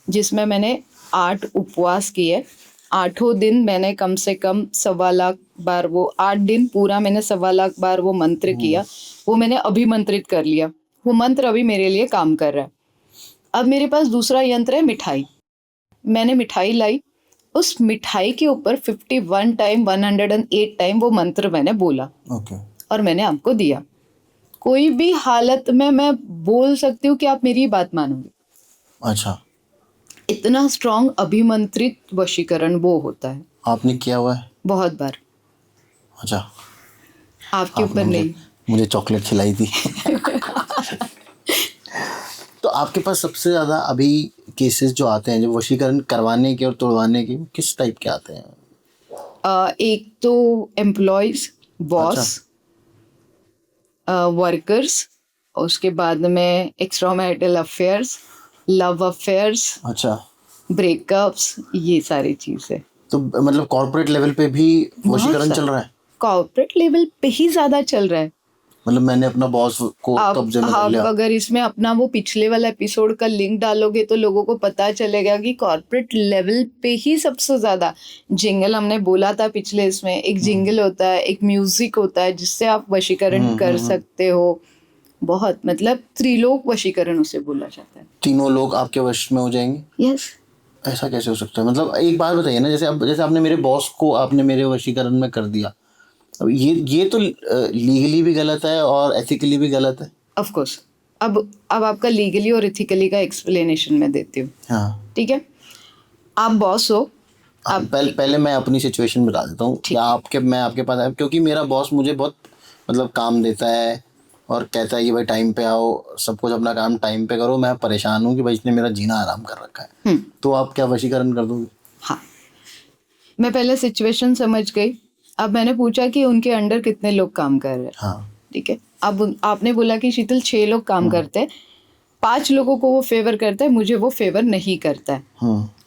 जिसमें मैंने 8 उपवास किए। 8 दिन मैंने कम से कम 1.25 लाख बार, वो 8 दिन पूरा मैंने 1.25 लाख बार वो मंत्र किया। वो मैंने अभिमंत्रित कर लिया, वो मंत्र अभी मेरे लिए काम कर रहा है। अब मेरे पास दूसरा यंत्र है मिठाई। मैंने मिठाई लाई, उस मिठाई के ऊपर 51 टाइम 108 टाइम वो मंत्र मैंने बोला और मैंने आपको दिया। कोई भी हालत में मैं बोल सकती हूँ कि आप मेरी बात मानोगे। अच्छा, इतना स्ट्रॉन्ग अभिमंत्रित वशीकरण वो होता है। आपने किया हुआ है? बहुत बार। अच्छा, आपके ऊपर नहीं। मुझे चॉकलेट खिलाई थी। तो आपके पास सबसे ज़्यादा अभी केसेस जो आते हैं, जो वशीकरण करवाने के और तोड़वाने के, किस टाइप के आते हैं? एक तो एम्प्लॉयज, बॉस, वर्कर्स, उसके बाद में extra marital affairs, love affairs, अच्छा, ब्रेकअप्स, ये सारी चीज़ें। तो मतलब कॉर्पोरेट लेवल पे भी वशीकरण चल रहा है? कॉर्पोरेट लेवल पे ही ज़्यादा चल रहा है। मतलब मैंने अपना बॉस को कब्जे में कर लिया। अगर इसमें अपना वो पिछले वाला एपिसोड का लिंक डालोगे तो लोगों को पता चलेगा कि कॉर्पोरेट लेवल पे ही सबसे ज्यादा। जिंगल हमने बोला था पिछले, इसमें एक जिंगल होता है, एक म्यूजिक होता है, जिससे आप वशीकरण कर सकते हो। बहुत, मतलब त्रिलोक वशीकरण उसे बोला जाता है। तीनों लोग आपके वश में हो जाएंगे? यस। ऐसा कैसे हो सकता है? मतलब एक बात बताइए ना, जैसे आपने मेरे बॉस को आपने मेरे वशीकरण में कर दिया, अब ये तो लीगली भी गलत है और एथिकली भी गलत है। Of course. अब आपका लीगली और एथिकली का एक्सप्लेनेशन मैं देती हूँ। हाँ, ठीक है। आप बॉस हो। आप पहले मैं अपनी सिचुएशन बता देता हूँ कि मैं आपके पास आया क्योंकि मेरा बॉस मुझे बहुत मतलब काम देता है और कहता है कि भाई टाइम पे आओ, सब कुछ अपना काम टाइम पे करो। मैं परेशान हूँ कि भाई इसने मेरा जीना आराम कर रखा है। तो आप क्या वशीकरण कर दोगे? हाँ, मैं पहले सिचुएशन समझ गई। अब मैंने पूछा कि उनके अंडर कितने लोग काम कर रहे हैं। हाँ, ठीक है। अब आपने बोला कि शीतल 6 लोग काम करते हैं, 5 लोगों को वो फेवर करता है, मुझे वो फेवर नहीं करता है।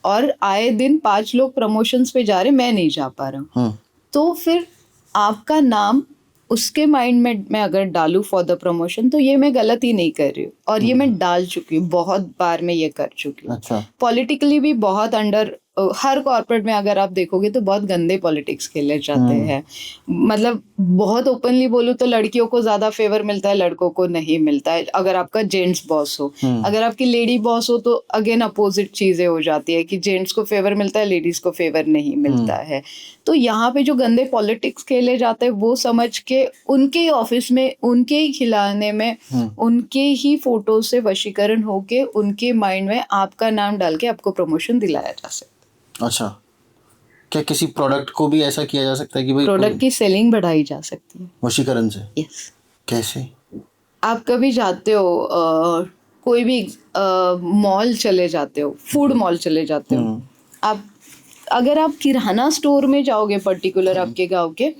और आए दिन 5 लोग प्रमोशंस पे जा रहे, मैं नहीं जा पा रहा हूँ। तो फिर आपका नाम उसके माइंड में मैं अगर डालूं फॉर द प्रमोशन, तो ये मैं गलत ही नहीं कर रही हूँ। और ये मैं डाल चुकी हूँ, बहुत बार मैं ये कर चुकी हूँ। अच्छा, पॉलिटिकली भी बहुत अंडर, हर कॉर्पोरेट में अगर आप देखोगे तो बहुत गंदे पॉलिटिक्स खेले जाते हैं। मतलब बहुत ओपनली बोलूँ तो लड़कियों को ज्यादा फेवर मिलता है, लड़कों को नहीं मिलता है। अगर आपका जेंट्स बॉस हो, अगर आपकी लेडी बॉस हो तो अगेन अपोजिट चीजें हो जाती है कि जेंट्स को फेवर मिलता है, लेडीज को फेवर नहीं मिलता है। तो यहाँ पे जो गंदे पॉलिटिक्स खेले जाते हैं वो समझ के उनके ही ऑफिस में, उनके ही खिलाने में, उनके ही फोटो से वशीकरण होके उनके माइंड में आपका नाम डाल के आपको प्रमोशन दिलाया जा सकता है। अच्छा, क्या किसी प्रोडक्ट को भी ऐसा किया जा सकता है कि भाई प्रोडक्ट की सेलिंग बढ़ाई जा सकती है वशीकरण से? यस। कैसे? आप कभी जाते हो कोई भी मॉल चले जाते हो, फूड मॉल चले जाते हो, आप अगर आप किराना स्टोर में जाओगे पर्टिकुलर आपके गांव के,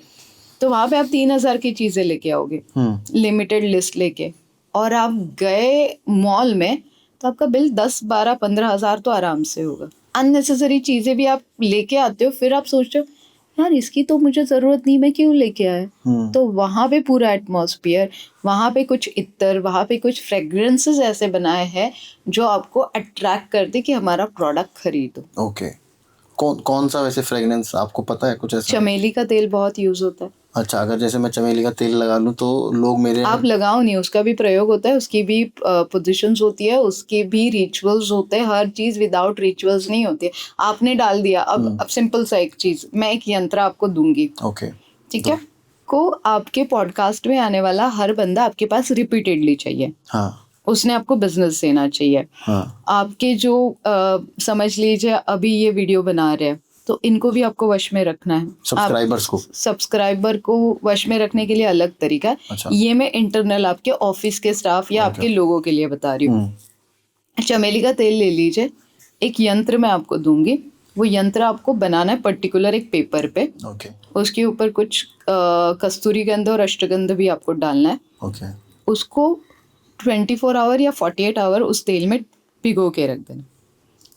तो वहां पे आप 3,000 की चीजें लेके आओगे, लिमिटेड लिस्ट लेके, और आप गए मॉल में तो आपका बिल 10, 12, 15,000 तो आराम से होगा। अननेसेसरी चीजें भी आप लेके आते हो, फिर आप सोचते हो यार इसकी तो मुझे जरूरत नहीं, मैं क्यों लेके आया। तो वहां पे पूरा एटमॉस्फेयर, वहां पे कुछ इत्तर, वहां पे कुछ फ्रेग्रेंसेस ऐसे बनाए हैं जो आपको अट्रैक्ट करते कि हमारा प्रोडक्ट खरीदो। ओके, कौन सा वैसे फ्रेग्रेंस आपको पता है कुछ ऐसा? चमेली का तेल बहुत यूज होता है। अच्छा, अगर जैसे मैं चमेली का तेल लगा लूं तो लोग मेरे, आप लगाओ नहीं, उसका भी प्रयोग होता है, उसकी भी पोजीशंस होती है, उसके भी रिचुअल्स होते हैं। हर चीज विदाउट रिचुअल्स नहीं होती है। आपने डाल दिया, अब सिंपल सा एक चीज, मैं एक यंत्र आपको दूंगी। ओके, ठीक है। को आपके पॉडकास्ट में आने वाला हर बंदा आपके पास रिपीटेडली चाहिए। हाँ, उसने आपको बिजनेस देना चाहिए। हाँ, आपके जो समझ लीजिए अभी ये वीडियो बना रहे हैं, तो इनको भी आपको वश में रखना है। सब्सक्राइबर को वश में रखने के लिए अलग तरीका है। अच्छा। ये मैं इंटरनल आपके ऑफिस के स्टाफ या आपके लोगों के लिए बता रही हूँ। चमेली का तेल ले लीजिए, एक यंत्र मैं आपको दूंगी, वो यंत्र आपको बनाना है पर्टिकुलर एक पेपर पे। ओके, उसके ऊपर कुछ कस्तूरी गंध और अष्टगंध भी आपको डालना है। ओके, उसको 24 आवर या 48 आवर उस तेल में भिगो के रख देना,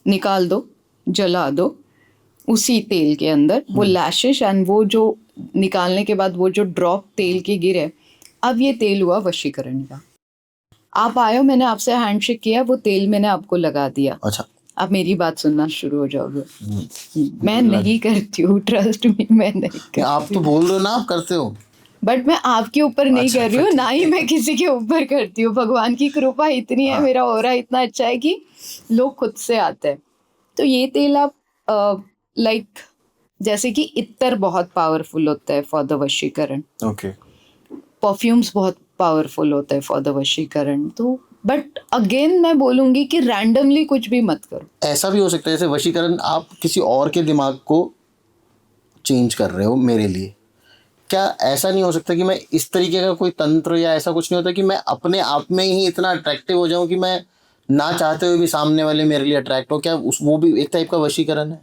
निकाल दो, जला दो उसी तेल के अंदर। वो लैशेस एंड वो जो निकालने के बाद वो जो ड्रॉप तेल के गिरे, अब ये तेल हुआ वशीकरण का। आप आए हो, मैंने आपसे हैंडशेक किया, वो तेल मैंने आपको लगा दिया। अच्छा। आप मेरी बात सुनना शुरू हो जाओगे। मैं लग- नहीं करती हूँ, ट्रस्ट मी, मैं नहीं करती। आप तो बोल रहे हो ना आप करते हो। बट मैं आपके ऊपर नहीं अच्छा, कर रही हूँ, ना ही मैं किसी के ऊपर करती हूँ। भगवान की कृपा इतनी है, हाँ। मेरा ऑरा इतना अच्छा है कि लोग खुद से आते हैं। तो ये तेल आप लाइक जैसे कि इत्तर बहुत पावरफुल होता है फॉर द वशीकरण, ओके। परफ्यूम्स बहुत पावरफुल होता है फॉर द वशीकरण। तो बट अगेन मैं बोलूंगी कि रैंडमली कुछ भी मत करो। ऐसा भी हो सकता है जैसे वशीकरण आप किसी और के दिमाग को चेंज कर रहे हो मेरे लिए, क्या ऐसा नहीं हो सकता कि मैं इस तरीके का कोई तंत्र या ऐसा कुछ नहीं होता कि मैं अपने आप में ही इतना अट्रैक्टिव हो जाऊं कि मैं ना चाहते हुए भी सामने वाले मेरे लिए अट्रैक्ट हो? क्या उस वो भी एक टाइप का वशीकरण है?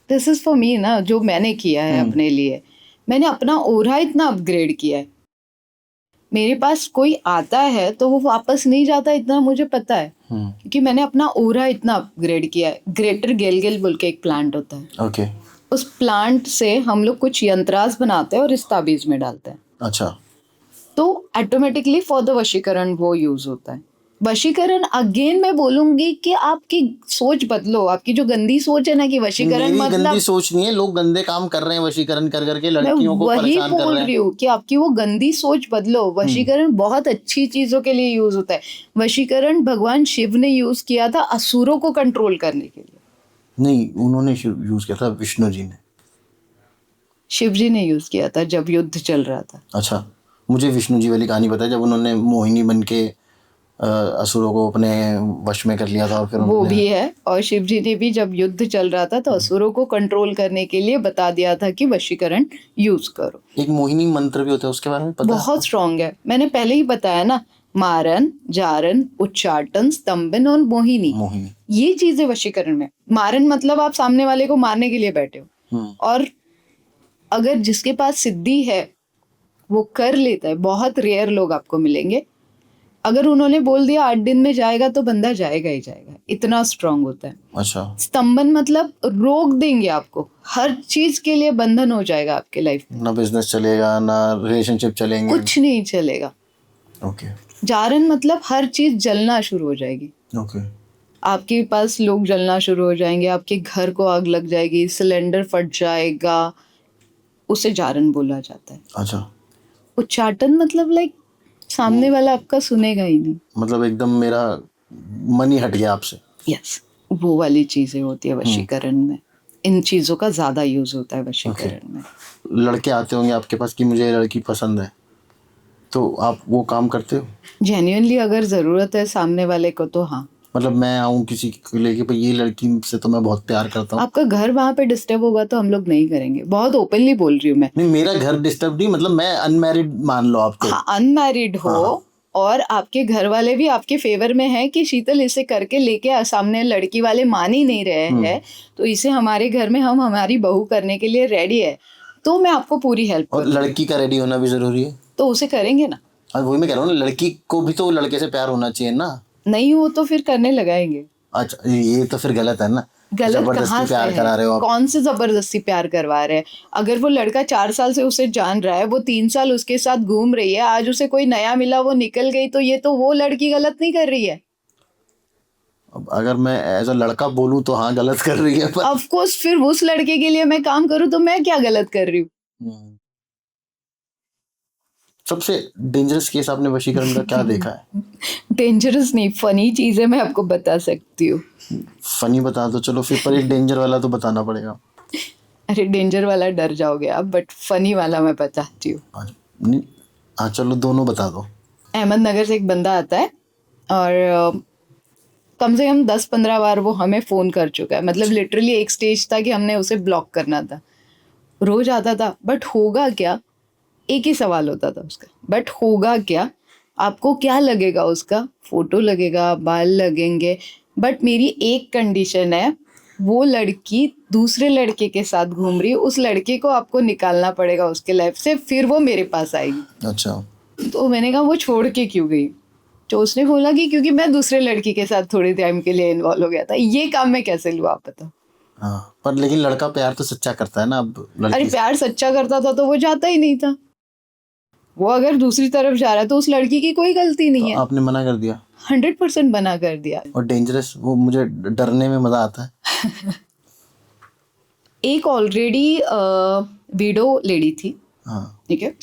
दिस इज फॉर मी ना, जो मैंने किया है अपने लिए। मैंने अपना ओरा इतना अपग्रेड किया है। मेरे पास कोई आता है तो वो वापस नहीं जाता, इतना मुझे पता है, क्योंकि मैंने अपना ओरा इतना अपग्रेड किया है। ग्रेटर गेलगेल बोल के एक प्लांट होता है, ओके। उस प्लांट से हम लोग कुछ यंत्रास बनाते हैं और इस ताबीज में डालते हैं, अच्छा। तो ऑटोमेटिकली फॉर द वशीकरण वो यूज होता है। वशीकरण अगेन मैं बोलूंगी कि आपकी सोच बदलो। आपकी जो गंदी सोच है ना कि वशीकरण मेरी गंदी मतलब, सोच नहीं है, लोग गंदे काम कर रहे हैं वशीकरण कर करके मैं लड़कियों को वही परेशान कर बोल रहे रही हैं। हूँ कि आपकी वो गंदी सोच बदलो। वशीकरण बहुत अच्छी चीजों के लिए यूज होता है। वशीकरण भगवान शिव ने यूज किया था असुरों को कंट्रोल करने के लिए। नहीं, उन्होंने यूज किया था, विष्णु जी ने। शिव जी ने यूज किया था जब युद्ध चल रहा था। अच्छा, मुझे विष्णु जी वाली कहानी पता है, जब उन्होंने मोहिनी बन के असुरों को अपने वश में कर लिया था और फिर वो उन्होंने। भी है, और शिव जी ने भी जब युद्ध चल रहा था तो असुरों को कंट्रोल करने के लिए बता दिया था कि वशीकरण यूज करो। एक मोहिनी मंत्र भी होता है, उसके बारे में पता है? बहुत स्ट्रांग है, मैंने पहले ही बताया ना। मारन, जारन, उच्चाटन, स्तंभन और मोहिनी, मोहिनी। ये चीजें वशीकरण में। मारन मतलब आप सामने वाले को मारने के लिए बैठे हो, और अगर जिसके पास सिद्धि है वो कर लेता है। बहुत रेयर लोग आपको मिलेंगे, अगर उन्होंने बोल दिया 8 दिन में जाएगा तो बंदा जाएगा ही जाएगा, इतना स्ट्रांग होता है। अच्छा। स्तंभन मतलब रोक देंगे आपको, हर चीज के लिए बंधन हो जाएगा आपके लाइफ में, ना बिजनेस चलेगा, ना रिलेशनशिप चलेंगे। कुछ नहीं चलेगा। ओके। जारन मतलब हर चीज जलना शुरू हो जाएगी। ओके। आपके पास लोग जलना शुरू हो जाएंगे, आपके घर को आग लग जाएगी, सिलेंडर फट जाएगा, उसे जारन बोला जाता है। अच्छा, उच्चाटन मतलब लाइक सामने वाला आपका सुनेगा ही नहीं। मतलब एकदम मेरा मन ही हट गया आपसे। यस, वो वाली चीजें होती है वशीकरण में। इन चीजों का ज्यादा यूज होता है वशीकरण में। लड़के आते होंगे आपके पास कि मुझे लड़की पसंद है, तो आप वो काम करते हो? जेन्युइनली अगर जरूरत है सामने वाले को तो हाँ। मतलब मैं आऊँ किसी को लेके, भाई ये लड़की से तो मैं बहुत प्यार करता हूँ। आपका घर वहां पे डिस्टर्ब होगा तो हम लोग नहीं करेंगे। बहुत ओपनली बोल रही हूँ मैं। नहीं, मेरा घर डिस्टर्ब नहीं, मतलब मैं अनमैरिड मान लो आप तो। हाँ, अनमैरिड हो और आपके घर वाले भी आपके फेवर में है कि शीतल इसे करके लेके सामने लड़की वाले मान ही नहीं रहे हैं, तो इसे हमारे घर में हम हमारी बहू करने के लिए रेडी है, तो मैं आपको पूरी हेल्प और लड़की का रेडी होना भी जरूरी है, तो उसे करेंगे ना। वही मैं कह रहा हूँ ना, लड़की को भी तो लड़के से प्यार होना चाहिए ना। नहीं हो तो फिर करने लगाएंगे। अच्छा, ये तो फिर गलत है ना, गलत कहाँ जबरदस्ती से प्यार है? करा रहे हो आप। कौन से जबरदस्ती प्यार करवा रहे हैं? अगर वो लड़का 4 साल से उसे जान रहा है, वो 3 साल उसके साथ घूम रही है, आज उसे कोई नया मिला वो निकल गई, तो ये तो वो लड़की गलत नहीं कर रही है। अब अगर मैं एज अ लड़का बोलूँ तो हाँ गलत कर रही है, पर ऑफ कोर्स फिर उस लड़के के लिए मैं काम करूँ तो मैं क्या गलत कर रही हूँ? सबसे डेंजरस केस आपने वशीकरण का क्या देखा है? डेंजरस नहीं, फनी चीजें मैं आपको बता सकती हूँ। फनी बता दो चलो फिर, पर एक डेंजर वाला तो बताना पड़ेगा। अरे डेंजर वाला डर जाओगे आप, बट फनी वाला मैं बताती हूँ। नहीं, हाँ चलो दोनों बता दो। अहमदनगर से एक बंदा आता है और कम से कम 10-15 बार वो हमें फ़ोन कर चुका है। मतलब लिटरली एक स्टेज था कि हमने उसे ब्लॉक करना था। रोज आता था, बट होगा क्या? एक ही सवाल होता था उसका, बट होगा क्या? आपको क्या लगेगा उसका? फोटो लगेगा, बाल लगेंगे, बट मेरी एक कंडीशन है, वो लड़की दूसरे लड़के के साथ घूम रही है, उस लड़के को आपको निकालना पड़ेगा उसके लाइफ से, फिर वो मेरे पास आएगी। अच्छा। तो मैंने कहा वो छोड़ के क्यों गई? तो उसने बोला कि क्योंकि मैं दूसरे लड़की के साथ थोड़ी टाइम के लिए इन्वॉल्व हो गया था। ये काम मैं कैसे लूँ आप बताओ? हाँ, पर लेकिन लड़का प्यार तो सच्चा करता है ना, अब अरे लड़की प्यार सच्चा करता था तो वो जाता ही नहीं था। वो अगर दूसरी तरफ जा रहा है तो उस लड़की की कोई गलती नहीं है। आपने मना कर दिया? 100% मना कर दिया। और डेंजरस, वो मुझे डरने में मजा आता है। एक ऑलरेडी विडो लेडी थी, हाँ। ठीक है,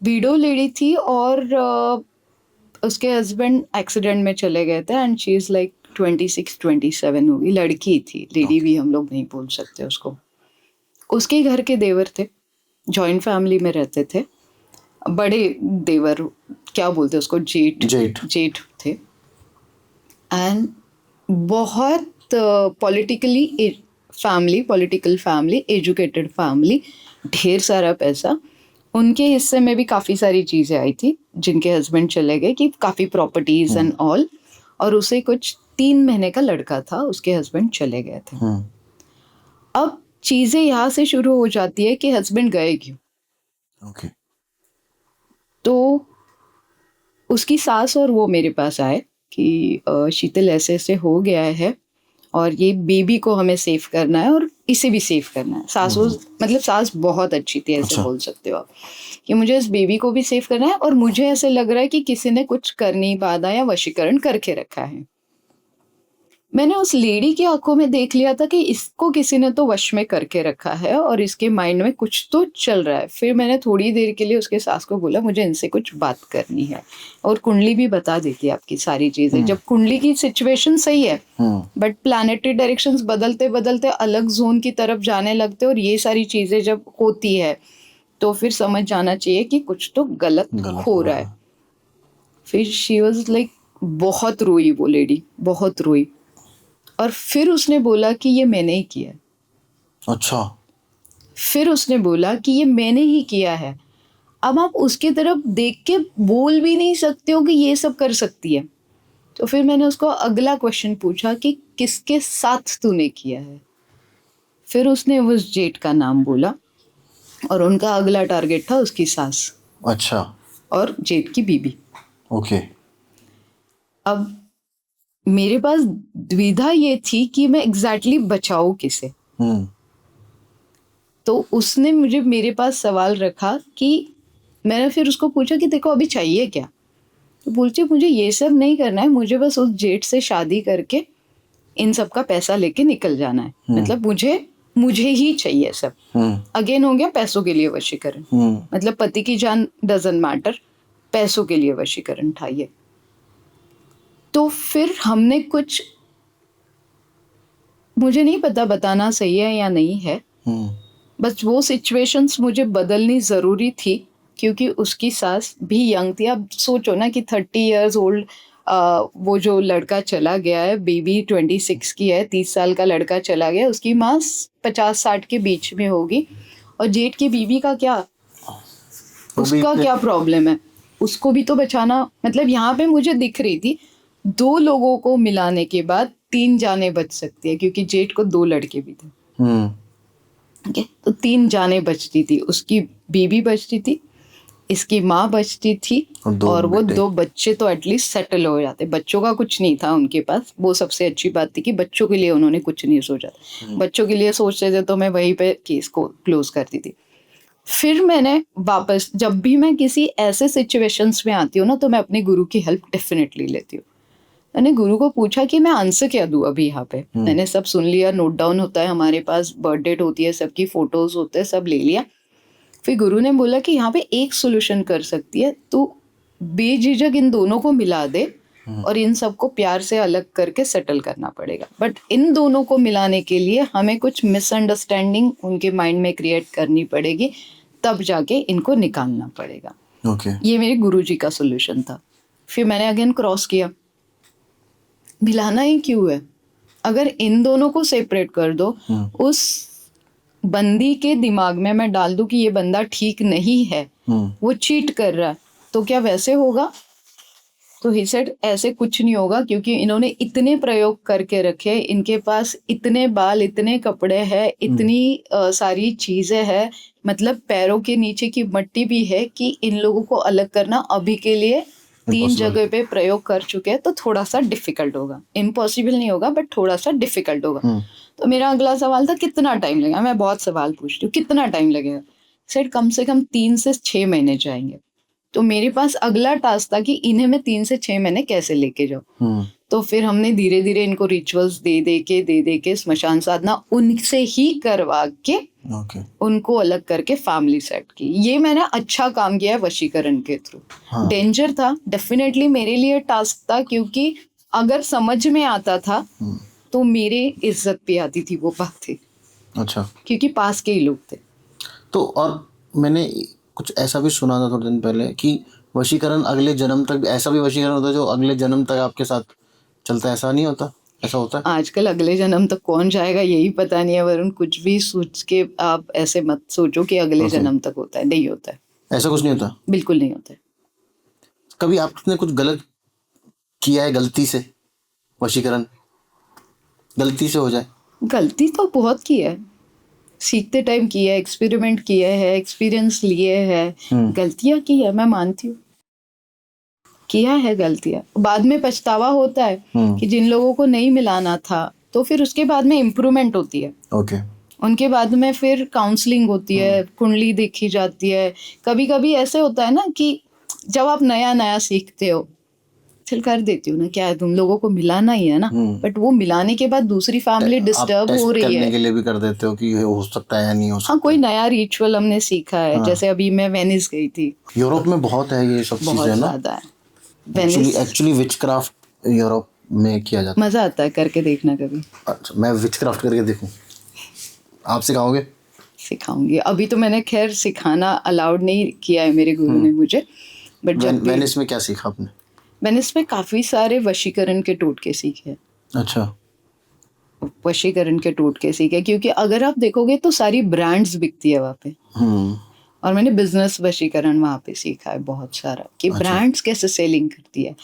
विडो लेडी थी और उसके हस्बैंड एक्सीडेंट में चले गए थे एंड शी इज लाइक 26-27 होगी, लड़की थी, लेडी भी हम लोग नहीं बोल सकते उसको। उसके घर के देवर थे, जॉइंट फैमिली में रहते थे, बड़े देवर, क्या बोलते उसको, जेठ थे। एंड बहुत पॉलिटिकल फैमिली, एजुकेटेड फैमिली, ढेर सारा पैसा। उनके हिस्से में भी काफ़ी सारी चीज़ें आई थी जिनके हस्बैंड चले गए, कि काफ़ी प्रॉपर्टीज एंड ऑल। और उसे कुछ 3 महीने का लड़का था, उसके हस्बैंड चले गए थे। अब चीज़ें यहाँ से शुरू हो जाती है कि हस्बैंड गए क्यों। ओके। तो उसकी सास और वो मेरे पास आए कि शीतल ऐसे ऐसे हो गया है और ये बेबी को हमें सेव करना है और इसे भी सेव करना है। सास बहुत अच्छी थी, ऐसे बोल सकते हो आप, कि मुझे इस बेबी को भी सेव करना है और मुझे ऐसे लग रहा है कि किसी ने कुछ करनी बाधा या वशीकरण करके रखा है। मैंने उस लेडी की आंखों में देख लिया था कि इसको किसी ने तो वश में करके रखा है और इसके माइंड में कुछ तो चल रहा है। फिर मैंने थोड़ी देर के लिए उसके सास को बोला, मुझे इनसे कुछ बात करनी है। और कुंडली भी बता देती है आपकी सारी चीजें। जब कुंडली की सिचुएशन सही है बट प्लैनेटरी डायरेक्शंस बदलते बदलते अलग जोन की तरफ जाने लगते और ये सारी चीजें जब होती है तो फिर समझ जाना चाहिए कि कुछ तो गलत हो रहा है। फिर शी वॉज लाइक, बहुत रोई वो लेडी, बहुत रोई। और फिर उसने बोला कि ये मैंने ही किया है। अच्छा। फिर उसने बोला कि ये मैंने ही किया है। अब आप उसकी तरफ देख के बोल भी नहीं सकते हो कि ये सब कर सकती है। तो फिर मैंने उसको अगला क्वेश्चन पूछा कि किसके साथ तूने किया है। फिर उसने उस जेठ का नाम बोला और उनका अगला टारगेट था उसकी सास। अच्छा। और जेठ की बीबी। ओके। अब मेरे पास द्विधा ये थी कि मैं एग्जैक्टली बचाऊं किसे। तो उसने मुझे मेरे पास सवाल रखा कि मैंने फिर उसको पूछा कि देखो अभी चाहिए क्या। तो बोलती मुझे ये सब नहीं करना है, मुझे बस उस जेठ से शादी करके इन सब का पैसा लेके निकल जाना है। मतलब मुझे ही चाहिए सब। अगेन हो गया पैसों के लिए वशीकरण। मतलब पति की जान डजंट मैटर, पैसों के लिए वशीकरण था ये। तो फिर हमने कुछ, मुझे नहीं पता बताना सही है या नहीं है, बस वो सिचुएशंस मुझे बदलनी ज़रूरी थी क्योंकि उसकी सास भी यंग थी। अब सोचो ना कि 30 इयर्स ओल्ड वो जो लड़का चला गया है, बेबी 26 की है, 30 साल का लड़का चला गया, उसकी माँ 50-60 के बीच में होगी। और जेठ की बीबी का क्या, उसका क्या प्रॉब्लम है, उसको भी तो बचाना। मतलब यहाँ पे मुझे दिख रही थी 2 लोगों को मिलाने के बाद 3 जाने बच सकती है, क्योंकि जेठ को 2 लड़के भी थे। ठीक, तो 3 जाने बचती थी। उसकी बीबी बचती थी, इसकी माँ बचती थी और वो 2 बच्चे तो एटलीस्ट सेटल हो जाते। बच्चों का कुछ नहीं था उनके पास, वो सबसे अच्छी बात थी कि बच्चों के लिए उन्होंने कुछ नहीं सोचा। बच्चों के लिए सोचते थे तो मैं वहीं पे केस को क्लोज करती थी। फिर मैंने वापस, जब भी मैं किसी ऐसे सिचुएशंस में आती हूँ ना, तो मैं अपने गुरु की हेल्प डेफिनेटली लेती हूँ। मैंने गुरु को पूछा कि मैं आंसर क्या दूँ अभी यहाँ पे। मैंने सब सुन लिया, नोट डाउन होता है हमारे पास, बर्थ डेट होती है, सबकी फोटोज होते हैं, सब ले लिया। फिर गुरु ने बोला कि यहाँ पे एक सोल्यूशन कर सकती है, तू बेझिझक इन दोनों को मिला दे और इन सबको प्यार से अलग करके सेटल करना पड़ेगा। बट इन दोनों को मिलाने के लिए हमें कुछ मिसअंडरस्टैंडिंग उनके माइंड में क्रिएट करनी पड़ेगी, तब जाके इनको निकालना पड़ेगा। ये मेरे गुरुजी का सोल्यूशन था। फिर मैंने अगेन क्रॉस किया, मिलाना ही क्यों है, अगर इन दोनों को सेपरेट कर दो, उस बंदी के दिमाग में मैं डाल दूं कि ये बंदा ठीक नहीं है, वो चीट कर रहा है, तो क्या वैसे होगा? तो ही सेड ऐसे कुछ नहीं होगा, क्योंकि इन्होंने इतने प्रयोग करके रखे, इनके पास इतने बाल, इतने कपड़े हैं, इतनी सारी चीजें हैं, मतलब पैरों के नीचे की मट्टी भी है, कि इन लोगों को अलग करना अभी के लिए 3 जगह पे प्रयोग कर चुके हैं, तो थोड़ा सा डिफिकल्ट होगा। इम्पॉसिबल नहीं होगा बट थोड़ा सा डिफिकल्ट होगा। तो मेरा अगला सवाल था कितना टाइम लगेगा। मैं बहुत सवाल पूछती हूँ, कितना टाइम लगेगा? सेड कम से कम 3 से 6 महीने जाएंगे। तो मेरे पास अगला टास्क था कि इन्हें मैं 3 से 6 महीने कैसे लेके जाऊँ। तो फिर हमने धीरे धीरे इनको रिचुअल्स दे के स्मशान साधना उनसे ही करवा के उनको अलग करके फैमिली सेट की। ये मैंने अच्छा काम किया है वशीकरण के थ्रू। डेंजर था डेफिनेटली, मेरे लिए टास्क था, क्योंकि अगर समझ में आता था तो मेरे इज्जत पे आती थी वो बात थी। अच्छा, क्योंकि पास के ही लोग थे। तो और मैंने कुछ ऐसा भी सुना था थोड़े दिन पहले कि वशीकरण अगले जन्म तक, ऐसा भी वशीकरण होता है जो अगले जन्म तक आपके साथ चलता है, ऐसा नहीं होता? ऐसा होता है? आजकल अगले जन्म तक कौन जाएगा यही पता नहीं है वरुण। कुछ भी सोच के आप ऐसे मत सोचो कि अगले जन्म तक होता है, नहीं होता है। ऐसा कुछ नहीं होता? बिल्कुल नहीं होता है। कभी आपने कुछ गलत किया है, गलती से वशीकरण गलती से हो जाए? गलती तो बहुत की है, सीखते टाइम किया है, एक्सपेरिमेंट किए है, एक्सपीरियंस लिए हैं, गलतियां की है, मैं मानती हूँ किया है गलतियां। बाद में पछतावा होता है कि जिन लोगों को नहीं मिलाना था, तो फिर उसके बाद में इम्प्रूवमेंट होती है। उनके बाद में फिर काउंसलिंग होती है, कुंडली देखी जाती है। कभी कभी ऐसे होता है ना कि जब आप नया नया सीखते हो, चल कर देती हूँ ना, क्या है, तुम लोगों को मिलाना ही है ना, बट वो मिलाने के बाद दूसरी फैमिली डिस्टर्ब हो रही है, करने के लिए भी कर देते हो कि हो सकता है या नहीं हो सकता। हाँ, कोई नया रिचुअल हमने सीखा है। जैसे अभी मैं वेनिस गई थी। यूरोप में बहुत है ये सब चीजें ना, बहुत ज्यादा है। एक्चुअली विचक्राफ्ट यूरोप में किया जाता है। मजा आता है, करके देखना कभी। अच्छा, मैं विचक्राफ्ट करके देखूं? आप सिखाओगे? सिखाऊंगी। अभी तो मैंने खैर सिखाना अलाउड नहीं किया है मेरे गुरु ने मुझे, बट जब वेनिस में क्या सीखा आपने? वेनिस में काफी सारे वशीकरण के टोटके सीखे। अच्छा, वशीकरण के टोटके सीखे, क्योंकि अगर आप देखोगे तो सारी ब्रांड्स बिकती है वहाँ पे। और मैंने बिजनेस वशीकरण वहाँ पे सीखा है बहुत सारा, कि ब्रांड्स कैसे सेलिंग करती है,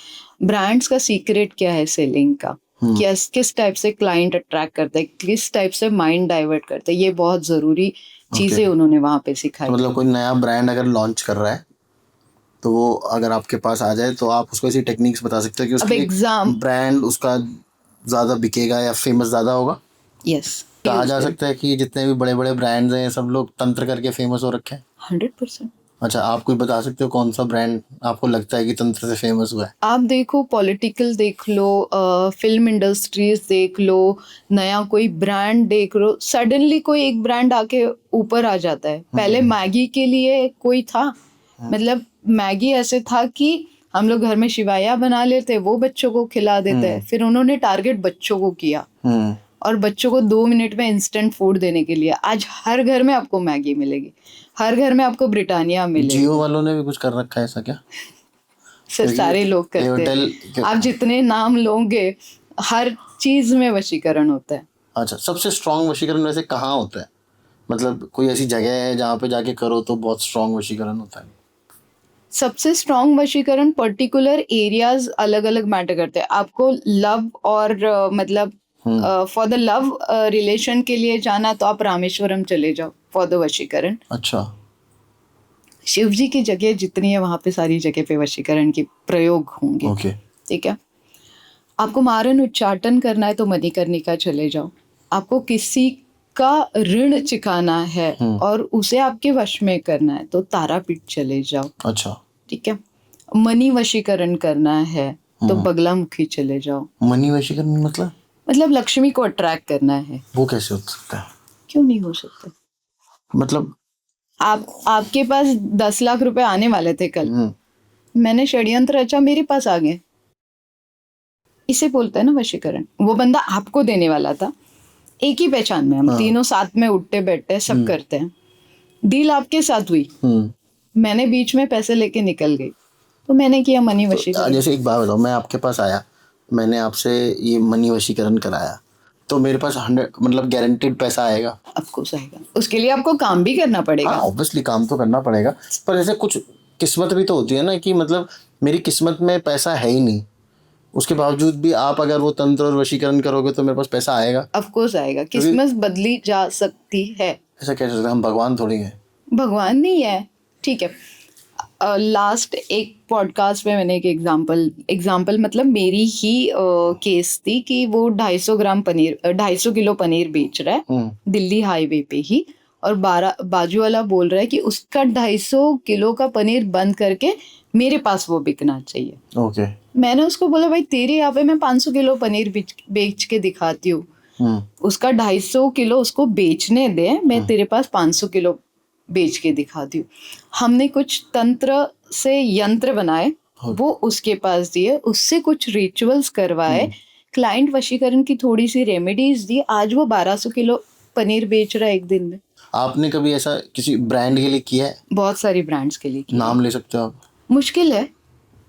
ब्रांड्स का सीक्रेट क्या है सेलिंग का, किस टाइप से क्लाइंट अट्रैक्ट करते हैं, किस टाइप से माइंड डाइवर्ट करते हैं। ये बहुत जरूरी चीजें उन्होंने वहाँ पे सिखाई। मतलब कोई नया ब्रांड अगर लॉन्च कर रहा है तो वो अगर आपके पास आ जाए तो आप उसको ऐसी टेक्निक्स बता सकते हो कि उसका ब्रांड उसका ज्यादा बिकेगा या फेमस ज्यादा होगा। यस, कहा जा सकता है कि जितने भी बड़े बड़े ब्रांड्स हैं सब लोग तंत्र करके फेमस हो रखे हैं। 100%। अच्छा, आप कोई बता सकते हो कौन सा ब्रांड आपको लगता है कि तंत्र से फेमस हुआ है? आप देखो, पॉलिटिकल देख लो, फिल्म इंडस्ट्रीज देख लो, नया कोई ब्रांड देख लो, सडनली कोई एक ब्रांड आके ऊपर आ जाता है। पहले मैगी के लिए कोई था, मतलब मैगी ऐसे था कि हम लोग घर में शिवाया बना लेते, वो बच्चों को खिला देते हैं। फिर उन्होंने टारगेट बच्चों को किया, और बच्चों को 2 मिनट में इंस्टेंट फूड देने के लिए आज हर घर में आपको मैगी मिलेगी, हर घर में आपको ब्रिटानिया मिलेगी। जियो वालों ने भी कुछ कर रखा है ऐसा क्या? सर सारे लोग करते हैं। आप जितने नाम लोगे, हर चीज में वशीकरण होता है। अच्छा, सबसे स्ट्रॉन्ग वशीकरण वैसे कहाँ होता है? मतलब कोई ऐसी जगह है जहाँ पे जाके करो तो बहुत स्ट्रॉन्ग वशीकरण होता है? सबसे स्ट्रॉन्ग वशीकरण पर्टिकुलर एरियाज अलग अलग मैटर करते हैं। आपको लव और मतलब फॉर द लव रिलेशन के लिए जाना तो आप रामेश्वरम चले जाओ फॉर द वशीकरण। अच्छा, शिव जी की जगह जितनी है वहां पे सारी जगह पे वशीकरण के प्रयोग होंगे। ठीक है। आपको मारन उच्चाटन करना है तो मणिकर्णिका चले जाओ। आपको किसी का ऋण चुकाना है और उसे आपके वश में करना है तो तारापीठ चले जाओ। अच्छा, ठीक है। मनी वशीकरण करना है तो बगलामुखी चले जाओ। मनी वशीकरण मतलब लक्ष्मी को अट्रैक्ट करना है। वो कैसे हो सकता है? क्यों नहीं हो सकता? मतलब आपके पास 10 लाख रुपए आने वाले थे कल, मैंने षड्यंत्र रचा, मेरे पास आ गए। इसे बोलते हैं ना वशीकरण। वो बंदा आपको देने वाला था, एक ही पहचान में हम तीनों साथ में उठते बैठते सब करते हैं। डील आपके साथ हुई, मैंने बीच में पैसे लेके निकल गई, तो मैंने किया मनी वशीकरण। जैसे एक बात बताओ, मैं आपके पास आया, मैंने आपसे ये मनी वशीकरण कराया, तो मेरे पास 100 मतलब गारंटीड पैसा आएगा? ऑफकोर्स आएगा। उसके लिए आपको काम भी करना पड़ेगा। हाँ, ऑब्वियसली काम तो करना पड़ेगा, पर ऐसे कुछ किस्मत भी तो होती है ना, कि मतलब मेरी किस्मत में पैसा है ही नहीं, उसके बावजूद भी आप अगर वो तंत्र और वशीकरण करोगे तो मेरे पास पैसा आएगा। ऑफकोर्स आएगा। किस्मत बदली जा सकती है। ऐसा कैसे सकते? हम भगवान थोड़ी हैं। भगवान नहीं है, ठीक है। लास्ट एक पॉडकास्ट में मैंने एक एग्जाम्पल मतलब मेरी ही केस थी कि वो 250 किलो पनीर बेच रहा है दिल्ली हाईवे पे ही, और बाजू वाला बोल रहा है कि उसका 250 किलो का पनीर बंद करके मेरे पास वो बिकना चाहिए। ओके। मैंने उसको बोला भाई तेरे यहाँ पे मैं 500 किलो पनीर बेच के दिखाती हूँ, उसका 250 किलो उसको बेचने दे, मैं तेरे पास 500 किलो बेच के दिखाती हूँ। हमने कुछ तंत्र से यंत्र बनाए, वो उसके पास दिए, उससे कुछ रिचुअल्स करवाए, क्लाइंट वशीकरण की थोड़ी सी रेमेडीज दी, आज वो 1200 किलो पनीर बेच रहा है एक दिन में। आपने कभी ऐसा किसी ब्रांड के लिए किया है? बहुत सारी ब्रांड्स के लिए किया। नाम ले सकते हो आप? मुश्किल है,